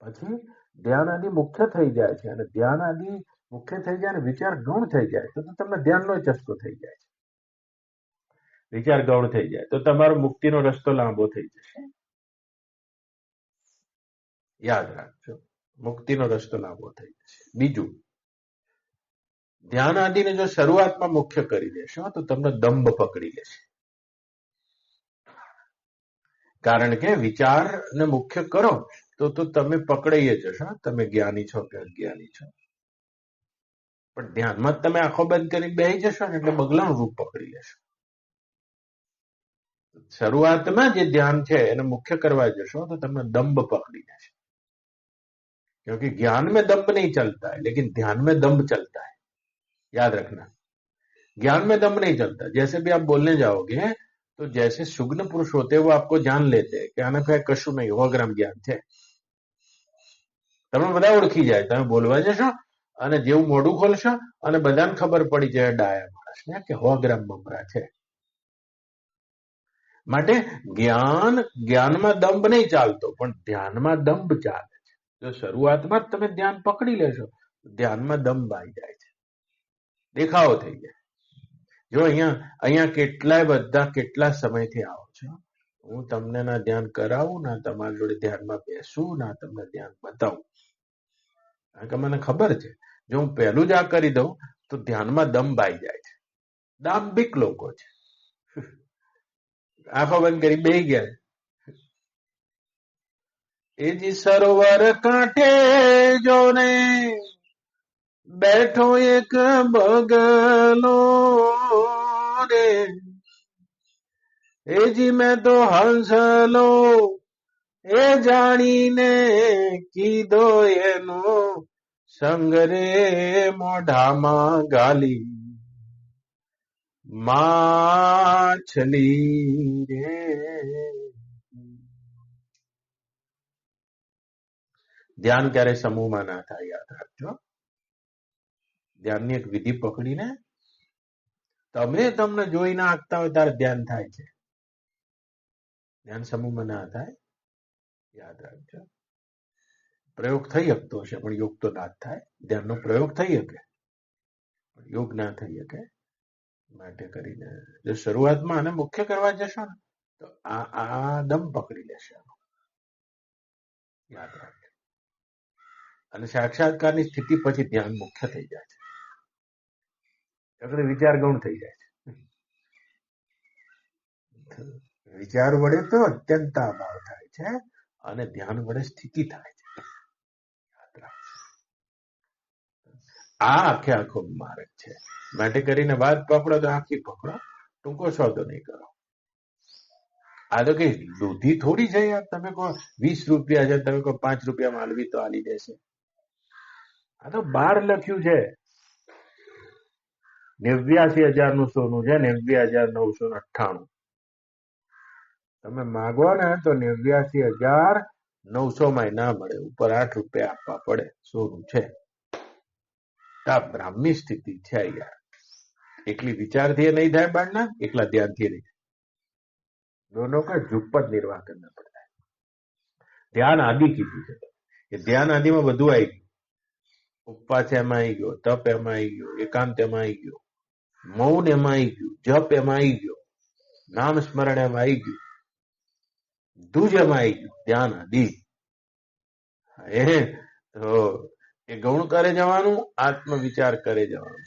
પછી ધ્યાન આદિ મુખ્ય થઈ જાય છે, અને ધ્યાન આદિ મુખ્ય થઈ જાય અને વિચાર ગૌણ થઈ જાય તો તમને ધ્યાનનો ચસ્કો થઈ જાય છે. વિચાર ગૌણ થઈ જાય તો તમારો મુક્તિનો રસ્તો લાંબો થઈ જશે. યાદ રાખજો, મુક્તિનો રસ્તો લાંબો થઈ જશે. બીજું, ધ્યાન આદિને જો શરૂઆતમાં મુખ્ય કરી દેશો તો તમને દંભ પકડી લેશે. કારણ કે વિચારને મુખ્ય કરો તો તમે પકડાઈ જશો, તમે જ્ઞાની છો કે અજ્ઞાની છો. પણ ધ્યાનમાં તમે આંખો બંધ કરી બેસી જશો ને એટલે બગલાનું રૂપ પકડી લેશો. શરૂઆતમાં જે ધ્યાન છે એને મુખ્ય કરવા જશો તો તમને દંભ પકડી લેશે. क्योंकि ज्ञान में दंभ नहीं चलता है, लेकिन ध्यान में दंभ चलता है. याद रखना, ज्ञान में दंभ नहीं चलता. जैसे भी आप बोलने जाओगे तो जैसे सुग्न पुरुष होते हैं वो आपको जान लेते हैं कि आने कहीं कशु नहीं, 100 ગ્રામ જ્ઞાન છે. તમે બધા ઓળખી જાય. તમે બોલવા જશો અને જેવું મોઢું ખોલશો અને બધાને ખબર પડી જાય ડાયા માણસને કે 100 ગ્રામ મમરા છે. માટે જ્ઞાનમાં દંભ નહીં ચાલતો, પણ ધ્યાનમાં દંભ ચાલે છે. જો શરૂઆતમાં જ તમે ધ્યાન પકડી લેશો ધ્યાનમાં દંભ આવી જાય છે, દેખાવો થઈ જાય. જો અહીંયા કેટલા સમયથી આવો છો, હું તમને ના ધ્યાન કરાવું, ના તમારી જોડે ધ્યાનમાં બેસું, ના તમને ધ્યાન બતાવું. કારણ કે મને ખબર છે જો હું પહેલું જ આ કરી દઉં તો ધ્યાનમાં દંભ આવી જાય છે. દાંભિક લોકો છે, આંખો બંધ કરી બેસી ગયા. એ જી સરોવર કાંઠે જોને બેઠો એક બગલો રે, એ જી મેં તો હંસલો એ જાણીને કીધો એનો સંગ રે મોઢામાં ગાલી માછલી રે. ધ્યાન ક્યારે સમૂહમાં ના થાય, યાદ રાખજો. ધ્યાનની એક વિધિ પકડીને તમને જોઈ ના આપતા હોય ત્યારે ધ્યાન થાય છે. ધ્યાન સમૂહમાં ના થાય, યાદ રાખજો. પ્રયોગ થઈ શકતો હશે પણ યોગ તો ના જ થાય. ધ્યાનનો પ્રયોગ થઈ શકે પણ યોગ ના થઈ શકે. માટે કરીને જો શરૂઆતમાં આને મુખ્ય કરવા જશો ને તો આ દમ પકડી લેશે, યાદ રાખજો. અને સાક્ષાત્કારની સ્થિતિ પછી ધ્યાન મુખ્ય થઈ જાય છે, એટલે વિચાર ગૌણ થઈ જાય છે. વિચાર વડે તો અત્યંતા ભાવ થાય છે અને ધ્યાન વડે સ્થિતિ થાય છે. યાદ રાખજો. આ આખો માર્ગ છે. માટે કરીને વાત પકડો તો આખી પકડો, ટૂંકો સોદો નહીં કરો. આ તો કઈ દૂધી થોડી છે યાર. તમે કહો 20 રૂપિયા છે, તમે કહો 5 રૂપિયા માલવી તો આલી દેશે. આ તો બહાર લખ્યું છે 89,000 નું સોનું છે, 89,998. તમે માગો ને તો 89,900 માં ના મળે, ઉપર 8 રૂપિયા આપવા પડે. સોનું છે. આ બ્રાહ્મી સ્થિતિ છે યાર. એકલી વિચારથી નહીં થાય બાળના, એકલા ધ્યાનથી નહીં. दोनों का झुकपट निर्वाह करना पड़ता है. ધ્યાન આદિ કીધું છે કે ધ્યાન આદિમાં બધું આવી ગયું. ઉપવાસ એમાં આવી ગયો, તપ એમાં આવી ગયો, એકાંત એમાં આવી ગયો, મૌન એમાં આવી ગયું, જપ એમાં આવી ગયો, નામ સ્મરણ એમાં આવી ગયું, બધું જ એમાં આવી ગયું. ધ્યાન આદિ એ ગૌણ કરે જવાનું, આત્મવિચાર કરે જવાનું.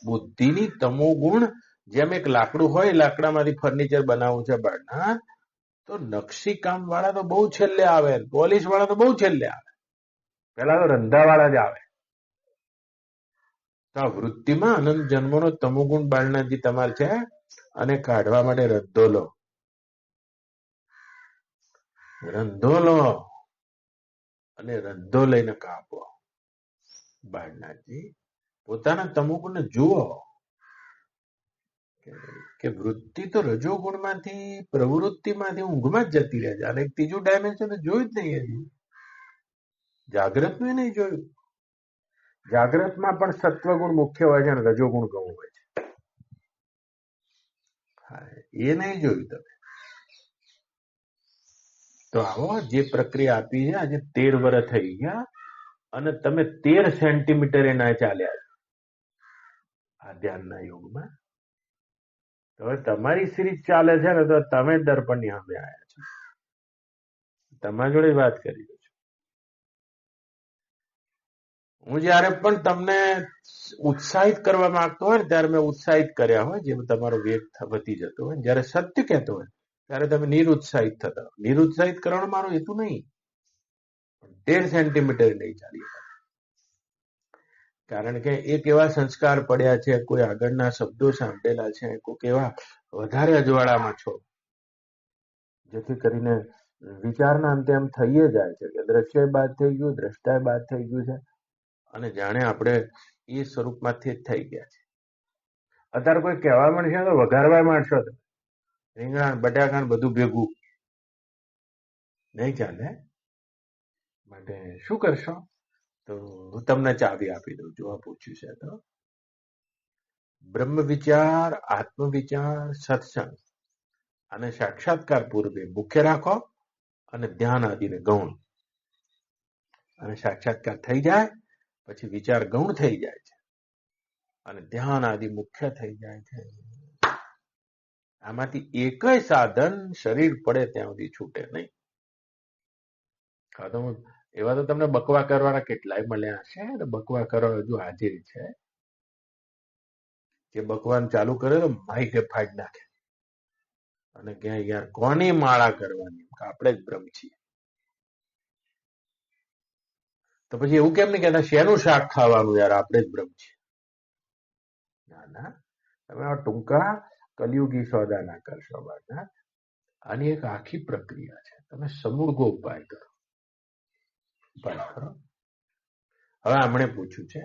બુદ્ધિની તમો ગુણ, જેમ એક લાકડું હોય, લાકડામાંથી ફર્નિચર બનાવવું છે બાળના, તો નકશી કામ વાળા તો બહુ છેલ્લે આવે, પોલિશ વાળા તો બહુ છેલ્લે આવે. પેલા તો રંધા વાળા જ આવે. તો આ વૃત્તિમાં અનંત જન્મનો તમોગુણ બાળનાજી તમારે છે, અને કાઢવા માટે રંધો લો. રંધો લો અને રંધો લઈને કાપો. બાળનાજી પોતાના તમોગુણને જુઓ કે વૃત્તિ તો રજોગુણમાંથી, પ્રવૃત્તિમાંથી ઊંઘમાં જ જતી રહે છે. અને એક ત્રીજું ડાયમેન્શન જોયું જ નહીં હજી. જાગ્રતનું નહીં જોયું. જાગ્રતમાં પણ સત્વગુણ મુખ્ય હોય છે અને રજોગુણ ગૌણ હોય છે. એ નહીં જોયું તમે. તો આવો જે પ્રક્રિયા આપી છે, આજે 13 વર્ષ થઈ ગયા અને તમે 13 સેન્ટીમીટરે ના ચાલ્યા આ ધ્યાનના યોગમાં. હવે તમારી સિરીઝ ચાલે છે ને, તો તમે દર્પણની સામે આવ્યા છો. તમારા જોડે વાત કરી રહ્યો છું. હું જયારે પણ તમને ઉત્સાહિત કરવા માંગતો હોય ને, ત્યારે મેં ઉત્સાહિત કર્યા હોય, જેમ તમારો વેગ વધી જતો હોય. જયારે સત્ય કહેતો હોય ત્યારે તમે નિરુત્સાહિત થતા હોય. નિરુત્સાહિત કરવાનો મારો હેતુ નહીં, 13 સેન્ટીમીટર નહીં ચાલી. કારણ કે એક એવા સંસ્કાર પડ્યા છે, કોઈ આગળના શબ્દો સાંભળેલા છે, કોઈક એવા વધારે અજવાળામાં છો, જેથી કરીને વિચારના અંતે એમ થઈ જાય છે કે દ્રશ્ય બાદ થઈ ગયું, દ્રષ્ટાય બાદ થઈ ગયું છે, અને જાણે આપણે એ સ્વરૂપમાંથી જ થઈ ગયા છે. અત્યારે કોઈ કહેવા માંડશે તો વઘારવા માંડશો, રીંગણા બટાકા બધું ભેગું નહીં ચાલે. માટે શું કરશો? તો હું તમને ચાવી આપી દઉં. જો આ પૂછ્યું છે તો બ્રહ્મ વિચાર, આત્મવિચાર, સત્સંગ અને સાક્ષાત્કાર પૂર્વે મુખ્ય રાખો, અને ધ્યાન આદિને ગૌણ. અને સાક્ષાત્કાર થઈ જાય પછી વિચાર ગૌણ થઈ જાય છે, અને ધ્યાન આદિ મુખ્ય થઈ જાય છે. આમાંથી એકય સાધન શરીર પડે ત્યાં સુધી છૂટે નહીં. એવા તો તમને બકવા કરવાના કેટલાય મળ્યા હશે. બકવા કરવા હજુ હાજર છે. જે બકવાન ચાલુ કરે તો માઈકે ફાડી નાખે, અને ક્યાં યાર કોની માળા કરવાની, આપણે જ બ્રહ્મ છીએ. તો પછી એવું કેમ નહીં કહેતા શેનું શાક ખાવાનું, યાર આપણે જ બ્રહ્મ છીએ. ના ના, તમે આ ટૂંકા કલયુગી સોદા ના કરશો બાળના. આની એક આખી પ્રક્રિયા છે. તમે સમૂળગો ઉપાય કરો. હવે આમણે પૂછ્યું છે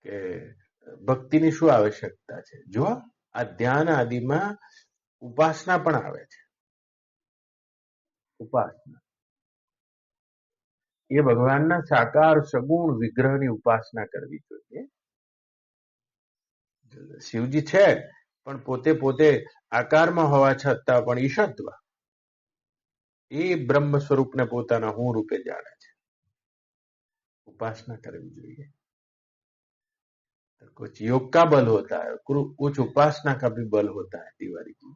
કે ભક્તિની શું આવશ્યકતા છે. જો આ ધ્યાન આદિમાં ઉપાસના પણ આવે છે. ઉપાસના એ ભગવાનના સાકાર સગુણ વિગ્રહની ઉપાસના કરવી જોઈએ. શિવજી છે પણ પોતે પોતે આકારમાં હોવા છતાં પણ ઈશત્વ, એ બ્રહ્મ સ્વરૂપને પોતાના હું રૂપે જાણે છે. ઉપાસના કરવી જોઈએ. तो कुछ योग का बल होता है, कुछ उपासना का भी बल होता है। तिवारी की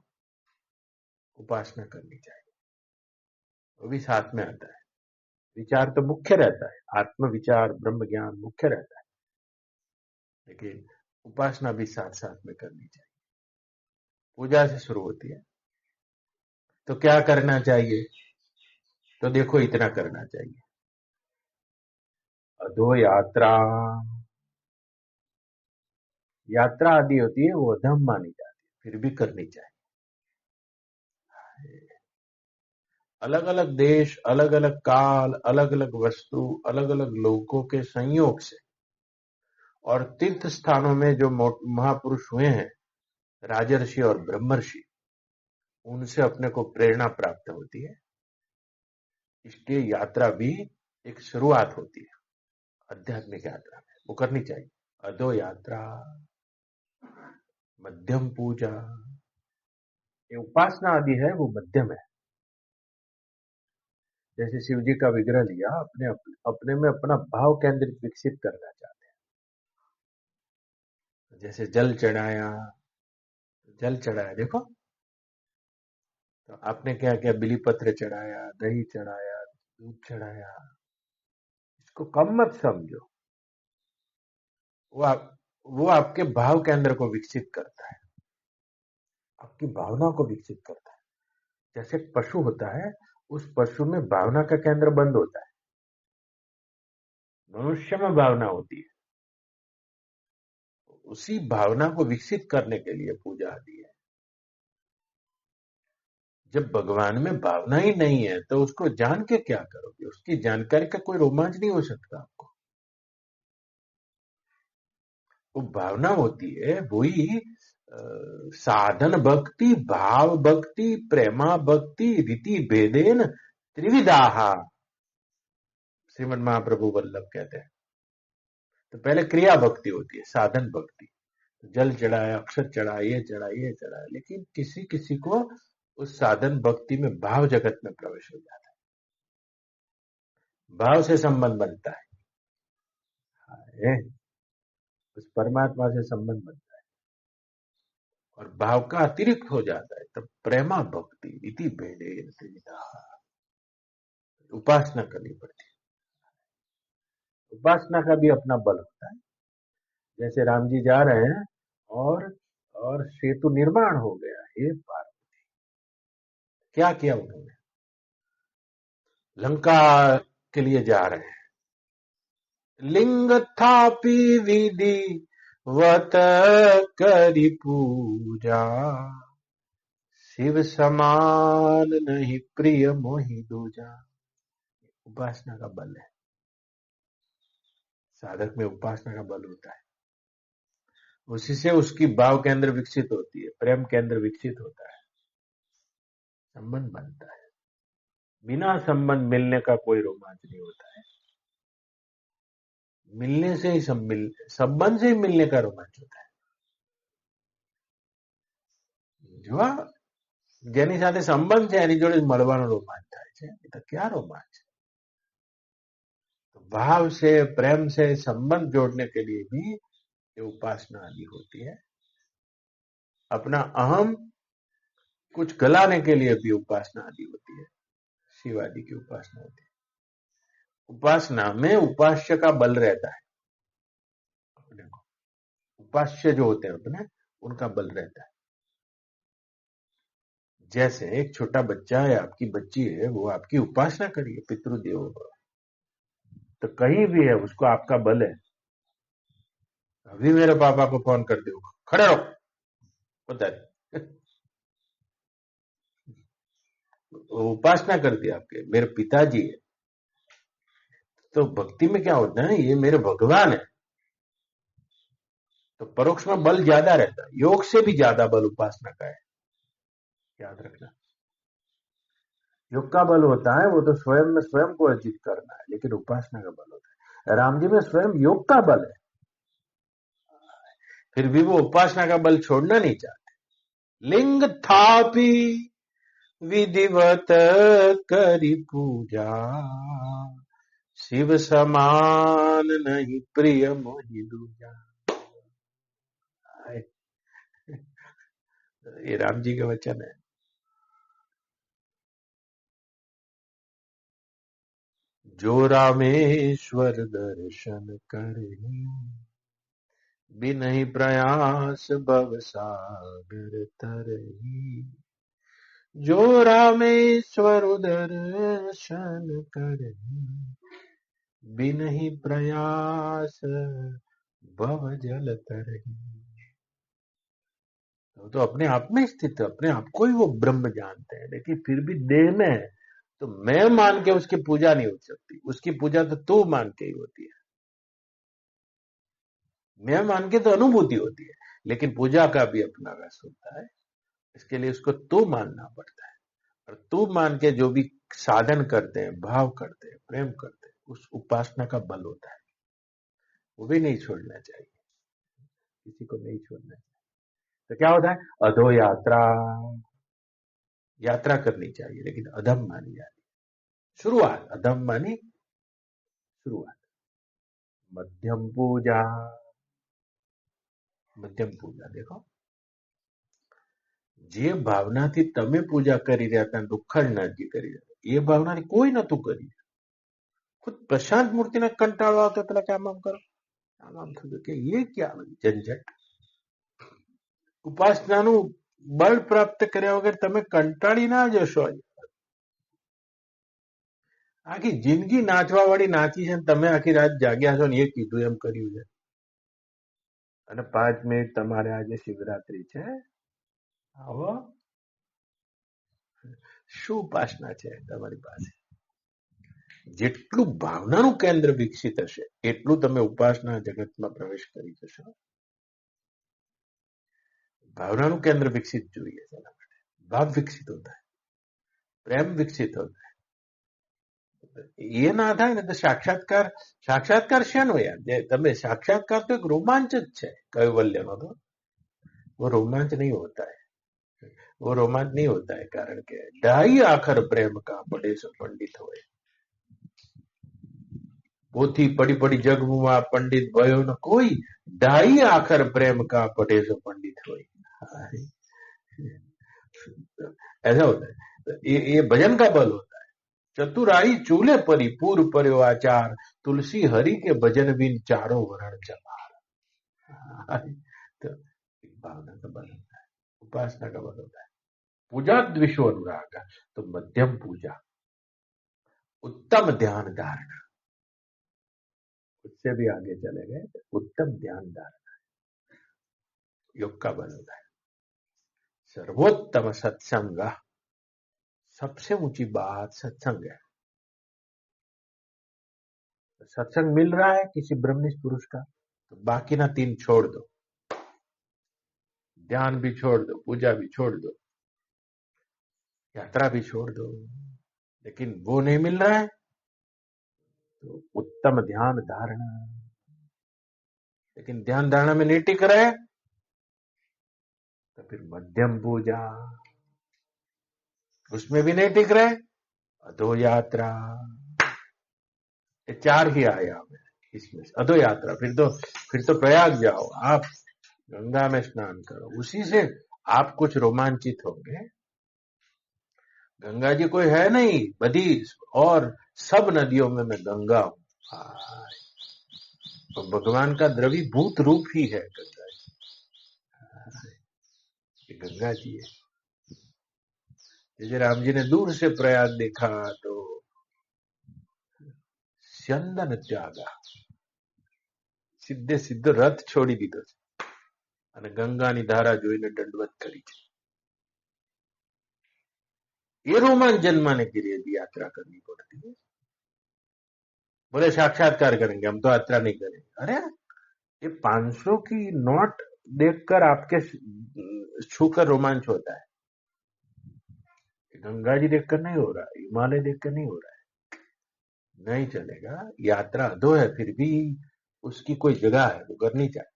उपासना करनी चाहिए, वो भी साथ में आता है। विचार तो मुख्य रहता है, आत्म विचार ब्रह्म ज्ञान मुख्य रहता है, लेकिन उपासना भी साथ साथ में करनी चाहिए। पूजा से शुरू होती है, तो क्या करना चाहिए? तो देखो इतना करना चाहिए, अधो यात्रा, यात्रा आदि होती है वो अधम मानी जाती है, फिर भी करनी चाहिए। अलग अलग देश, अलग अलग काल, अलग अलग वस्तु, अलग अलग लोगों के संयोग से और तीर्थ स्थानों में जो महापुरुष हुए हैं, राजर्षि और ब्रह्मर्षि, उनसे अपने को प्रेरणा प्राप्त होती है। इसलिए यात्रा भी एक शुरुआत होती है आध्यात्मिक यात्रा में, वो करनी चाहिए। अधो यात्रा, मध्यम पूजा, ये उपासना आदि है वो मध्यम है। जैसे शिव जी का विग्रह लिया, अपने में अपना भाव केंद्रित विकसित करना चाहते हैं। जैसे जल चढ़ाया, देखो तो आपने क्या किया, बिली पत्र चढ़ाया, दही चढ़ाया, दूध चढ़ाया, इसको कम मत समझो। वो आपके भाव केंद्र को विकसित करता है, आपकी भावना को विकसित करता है। जैसे पशु होता है, उस पशु में भावना का केंद्र बंद होता है, मनुष्य में भावना होती है। उसी भावना को विकसित करने के लिए पूजा आदि है। जब भगवान में भावना ही नहीं है तो उसको जान के क्या करोगे? उसकी जानकारी का कोई रोमांच नहीं हो सकता आपको। वो भावना होती है, वही साधन भक्ति, भाव भक्ति, प्रेमा भक्ति, रीति भेदेन त्रिविधाहा, श्रीमद महाप्रभु वल्लभ कहते हैं। तो पहले क्रिया भक्ति होती है, साधन भक्ति, जल चढ़ाया, अक्षर चढ़ाया, ये चढ़ाया, लेकिन किसी किसी को उस साधन भक्ति में भाव जगत में प्रवेश हो जाता है, भाव से संबंध बनता है, उस परमात्मा से संबंध बनता है और भाव का अतिरिक्त हो जाता है, तब प्रेमा भक्ति इति भेदे त्रिविधा, उपासना करनी पड़ती है। उपासना का भी अपना बल होता है। जैसे राम जी जा रहे हैं और सेतु निर्माण हो गया, हे पार्वती, क्या किया उन्होंने? लंका के लिए जा रहे हैं, लिंग थापी विधि वत करी पूजा, शिव समान नहीं प्रिय मोहि दूजा। उपासना का बल है, साधक में उपासना का बल होता है। उसी से उसकी भाव केंद्र विकसित होती है, प्रेम केंद्र विकसित होता है, संबंध बनता है। बिना संबंध मिलने का कोई रोमांच नहीं होता है, मिलने से ही संबंध से ही मिलने का रोमांच होता है। જો જેની સાથે સંબંધ છે એની જોડે મળવાનો રોમાંચ થાય છે, તો क्या रोमांच? तो भाव से, प्रेम से संबंध जोड़ने के लिए भी ये उपासना आदि होती है। अपना अहम कुछ गलाने के लिए भी उपासना आदि होती है, शिव आदि की उपासना होती है। उपासना में उपास्य का बल रहता है, अपने को उपास्य जो होते हैं अपने, उनका बल रहता है। जैसे एक छोटा बच्चा है, आपकी बच्ची है, वो आपकी उपासना करिए, पितृदेव, तो कहीं भी है उसको आपका बल है। अभी मेरे पापा को फोन कर दो, खड़े रहो उधर, उपासना करती है आपके, मेरे पिताजी है। तो भक्ति में क्या होता है, ये मेरे भगवान है, तो परोक्ष में बल ज्यादा रहता है। योग से भी ज्यादा बल उपासना का है, याद रखना। योग का बल होता है वो तो स्वयं में स्वयं को अर्जित करना है, लेकिन उपासना का बल होता है। राम जी में स्वयं योग का बल है, फिर भी वो उपासना का बल छोड़ना नहीं चाहते। लिंग थापी विधिवत करी पूजा, शिव समान नहीं प्रिय मोहि दूजा। ये राम जी के वचन है। जो रामेश्वर दर्शन करही, बिनहि प्रयास भव सागर तरही। जो रामेश्वर दर्शन करही, बिनहि प्रयास भव जल तरही। तो अपने आप में स्थित है, अपने आप को ही वो ब्रह्म जानते हैं, लेकिन फिर भी देह में है, तो मैं मान के उसकी पूजा नहीं हो सकती। उसकी पूजा तो तू मान के ही होती है। मैं मान के तो अनुभूति होती है, लेकिन पूजा का भी अपना रस होता है। इसके लिए उसको तू मानना पड़ता है, और तू मान के जो भी साधन करते हैं, भाव करते हैं, प्रेम करते हैं, उस उपासना का बल होता है। वो भी नहीं छोड़ना चाहिए, किसी को नहीं छोड़ना चाहिए। तो क्या होता है, अधो यात्रा, यात्रा करनी चाहिए, लेकिन अधम मानी जाती है। शुरुआत अधम मानी शुरुआत। मध्यम पूजा, મધ્યમ પૂજા देखो, જે ભાવનાથી તમે પૂજા કરી રહ્યા હતા, દુઃખળનાથજી કરી રહ્યા હતા, એ ભાવનાથી કોઈ નતું કરી। ખુદ પ્રશાંત મૂર્તિને કંટાળો આવતો, પેલા કે આમ કરો, આમ થતું, કે એ ક્યાં ઝંઝટ। ઉપાસનાનું બળ પ્રાપ્ત કર્યા વગર તમે કંટાળી ના જશો। આખી જિંદગી નાચવા વાળી નાચી છે, તમે આખી રાત જાગ્યા છો ને એ કીધું એમ કર્યું છે। અને 5 મિનિટ તમારે આજે શિવરાત્રી છે, આવો। શું ઉપાસના છે તમારી પાસે? જેટલું ભાવનાનું કેન્દ્ર વિકસિત હશે, એટલું તમે ઉપાસના જગતમાં પ્રવેશ કરી જશો। भावनाનું केंद्र विकसित જોઈએ છે, એના માટે भाव विकसित होता है, प्रेम विकसित होता है। ये ना થાય ને તો સાક્ષાત્કાર શેનો યાર? જે તમે સાક્ષાત્કાર તો એક રોમાંચ જ છે કૈવલ્યનો। તો वो रोमांच नहीं होता है, वो रोमांच नहीं होता है, कारण के ढाई आखर प्रेम का बड़े से पंडित होए। पोथी पड़ी पड़ी जगमुआ पंडित भयो न कोई, ढाई आखर प्रेम का बड़े से पंडित होए। ऐसा होता है, ये भजन का बल होता है। चतुराई चूल्हे परी पूर्व पर्यो आचार, तुलसी हरि के भजन बिन चारों वरण चमार। तो भावना का बल होता है, उपासना का बल होता है। पूजा द्विषो अनुराग, तो मध्यम पूजा, उत्तम ध्यान धारणा, उससे भी आगे चले गए, उत्तम ध्यान धारणा योग का बल होता है। सर्वोत्तम सत्संग, सबसे ऊंची बात सत्संग है। सत्संग मिल रहा है किसी ब्रह्मनिष्ठ पुरुष का, तो बाकी ना 3 छोड़ दो, ध्यान भी छोड़ दो, पूजा भी छोड़ दो, यात्रा भी छोड़ दो। लेकिन वो नहीं मिल रहा है तो उत्तम ध्यान धारणा, लेकिन ध्यान धारणा में नहीं टिक रहे तो फिर मध्यम पूजा, उसमें भी नहीं टिक रहे, अधो यात्रा। ये 4 ही आया इसमें, अधो यात्रा। फिर तो प्रयाग जाओ, आप गंगा में स्नान करो, उसी से आप कुछ रोमांचित होंगे। गंगा जी कोई है नहीं, बदी और सब नदियों में मैं गंगा हूं। तो भगवान का द्रवीभूत रूप ही है गंगा जी। गंगा जी है। जैसे राम जी ने दूर से प्रयाग देखा तो चंदन त्यागा, सीधे सीधो रथ छोड़ी दीधो અને ગંગાની ધારા જોઈને દંડવત કરી છે। ये रोमांच जन्माने के लिए भी यात्रा करनी पड़ती है। बोले साक्षात्कार करेंगे, हम तो यात्रा नहीं करेंगे। अरे ये 500 की नोट देखकर आपके छूकर रोमांच होता है, गंगा जी देखकर नहीं हो रहा, हिमालय देखकर नहीं हो रहा है, नहीं चलेगा। यात्रा अधो है, फिर भी उसकी कोई जगह है, वो करनी चाहिए,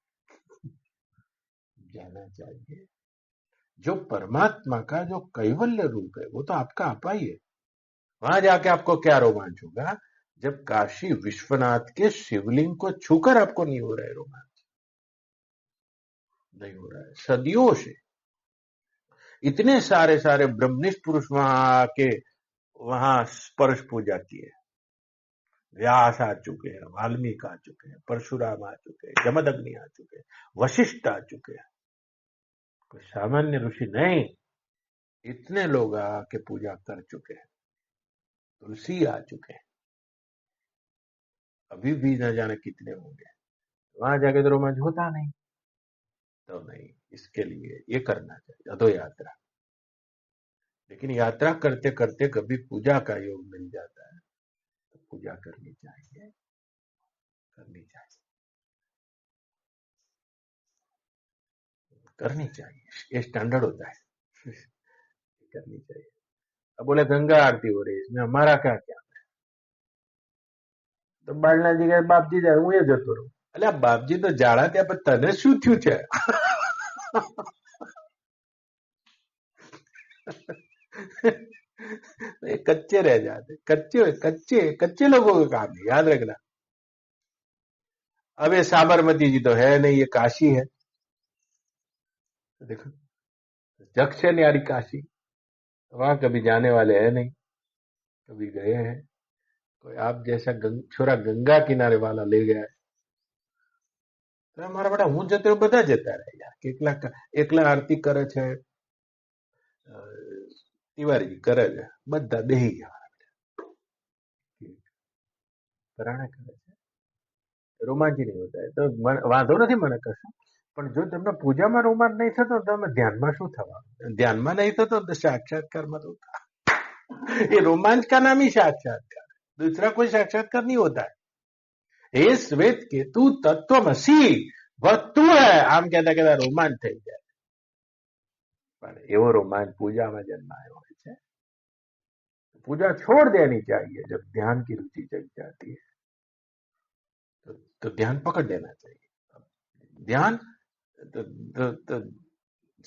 जाना चाहिए। जो परमात्मा का जो कैवल्य रूप है वो तो आपका आपा ही है। वहां जाके आपको क्या रोमांच होगा, जब काशी विश्वनाथ के शिवलिंग को छूकर आपको नहीं हो रहा है रोमांच, नहीं हो रहा है सदियों से। इतने सारे सारे ब्रह्मनिष्ठ पुरुष वहां आके वहां स्पर्श पूजा किए। व्यास आ चुके हैं, वाल्मीकि आ चुके हैं, परशुराम आ चुके हैं, जमदग्नि आ चुके हैं, वशिष्ठ आ चुके हैं। कोई सामान्य ऋषि नहीं, इतने लोग आके पूजा कर चुके हैं। तुलसी आ चुके हैं, अभी भी न जाने कितने होंगे। वहां जाके तो रोमांच होता नहीं, तो नहीं, इसके लिए ये करना चाहिए अधो यात्रा। लेकिन यात्रा करते करते कभी पूजा का योग मिल जाता है तो पूजा करनी चाहिए, करनी चाहिए, करनी चाहिए। ये स्टैंडर्ड होता है। करनी चाहिए। अब बोले गंगा आरती हो रही है, इसमें हमारा क्या क्या? तो बालना जी के बापजी जाए હું એ જતો રહું। એટલે બાપજી તો જાડા ત્યાં પણ તને શું થયું છે? ये कच्चे रह जाते, कच्चे कच्चे कच्चे लोगों का काम है, याद रखना। अब ये साबरमती जी तो है नहीं, ये काशी है। तो देखो, जक्ष है न्यारी काशी, वहां कभी जाने वाले हैं नहीं, कभी गए हैं। कोई आप जैसा छोरा गंगा किनारे वाला ले गया है तो हमारा बेटा હું જતો બધા જતા રહે યાર। એકલા આરતી કરે છે, તિવારીજી કરે છે, બધા બેહી ગયા પરાણે કરે છે, રોમાંચી નહીં હોતા है। તો વાંધો નથી મને કશું, પણ જો તમને પૂજામાં રોમાંચ નહીં થતો તો તમે ધ્યાનમાં શું થવાનું? ધ્યાનમાં નહીં થતો તો साक्षात्कार तो ये रोमांच का नाम ही साक्षात्कार, दूसरा कोई साक्षात्कार नहीं होता है। हे श्वेत केतु तत्वमसि, वह तू है આમ કહેતા કહેતા રોમાંચ થઈ જાય। પણ એવો રોમાંચ પૂજામાં જન્માયો હોય છે। पूजा छोड़ देनी चाहिए जब ध्यान की रुचि जग जाती है, तो ध्यान पकड़ लेना चाहिए। ध्यान तो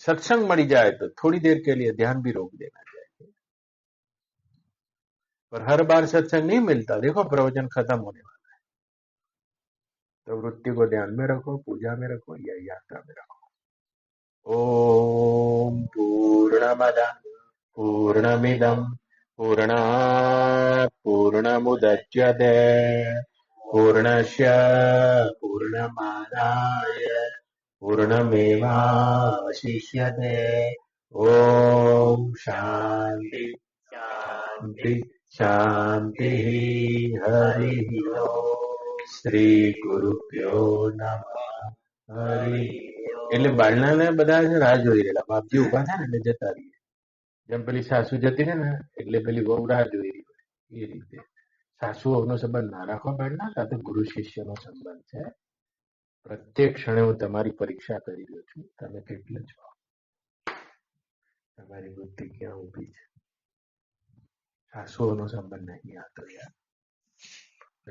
सत्संग मरी जाए तो थोड़ी देर के लिए ध्यान भी रोक देना चाहिए, पर हर बार सत्संग नहीं मिलता। देखो प्रवचन खत्म होने वाला है, तो वृत्ति को ध्यान में रखो, पूजा में रखो या यात्रा में रखो। ओम पूर्णमद पूर्णमिदं पूर्णात् पूर्णमुदच्यते पूर्णस्य पूर्णमादाय पूर्णमेवावशिष्यते। ओम शांति शांति शांति। हरि ओम। श्री गुरुभ्यो नमः। हरि એટલે બાળનાને બધા રાહ જોઈ રહેલા, બાપજી ઉભા થાય ને એટલે જતા રહીએ। જેમ પેલી સાસુ જતી રહે ને એટલે પેલી વહુ રાહ જોઈ રહી હોય, એ રીતે સાસુ વહુનો સંબંધ ના રાખવા બાળના, આ તો ગુરુ શિષ્યનો સંબંધ છે। પ્રત્યેક ક્ષણે હું તમારી પરીક્ષા કરી રહ્યો છું, તમે કેટલા છો, તમારી બુદ્ધિ ક્યાં ઊભી છે। સાસુઓનો સંબંધ નહીં આતો યાર।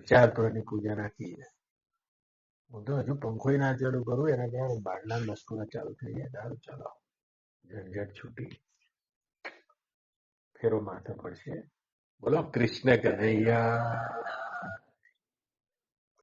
4 પ્રહરની પૂજા નાખી છે, હું તો હજુ પંખોય ના ચાલુ કરું એના કારણે બાળના મસ્કુરા ચાલુ થઈ જાય। દારૂ ચલાવો, ઝંઝટ છૂટી, ફેરો માથે પડશે। બોલો કૃષ્ણ કનૈયા।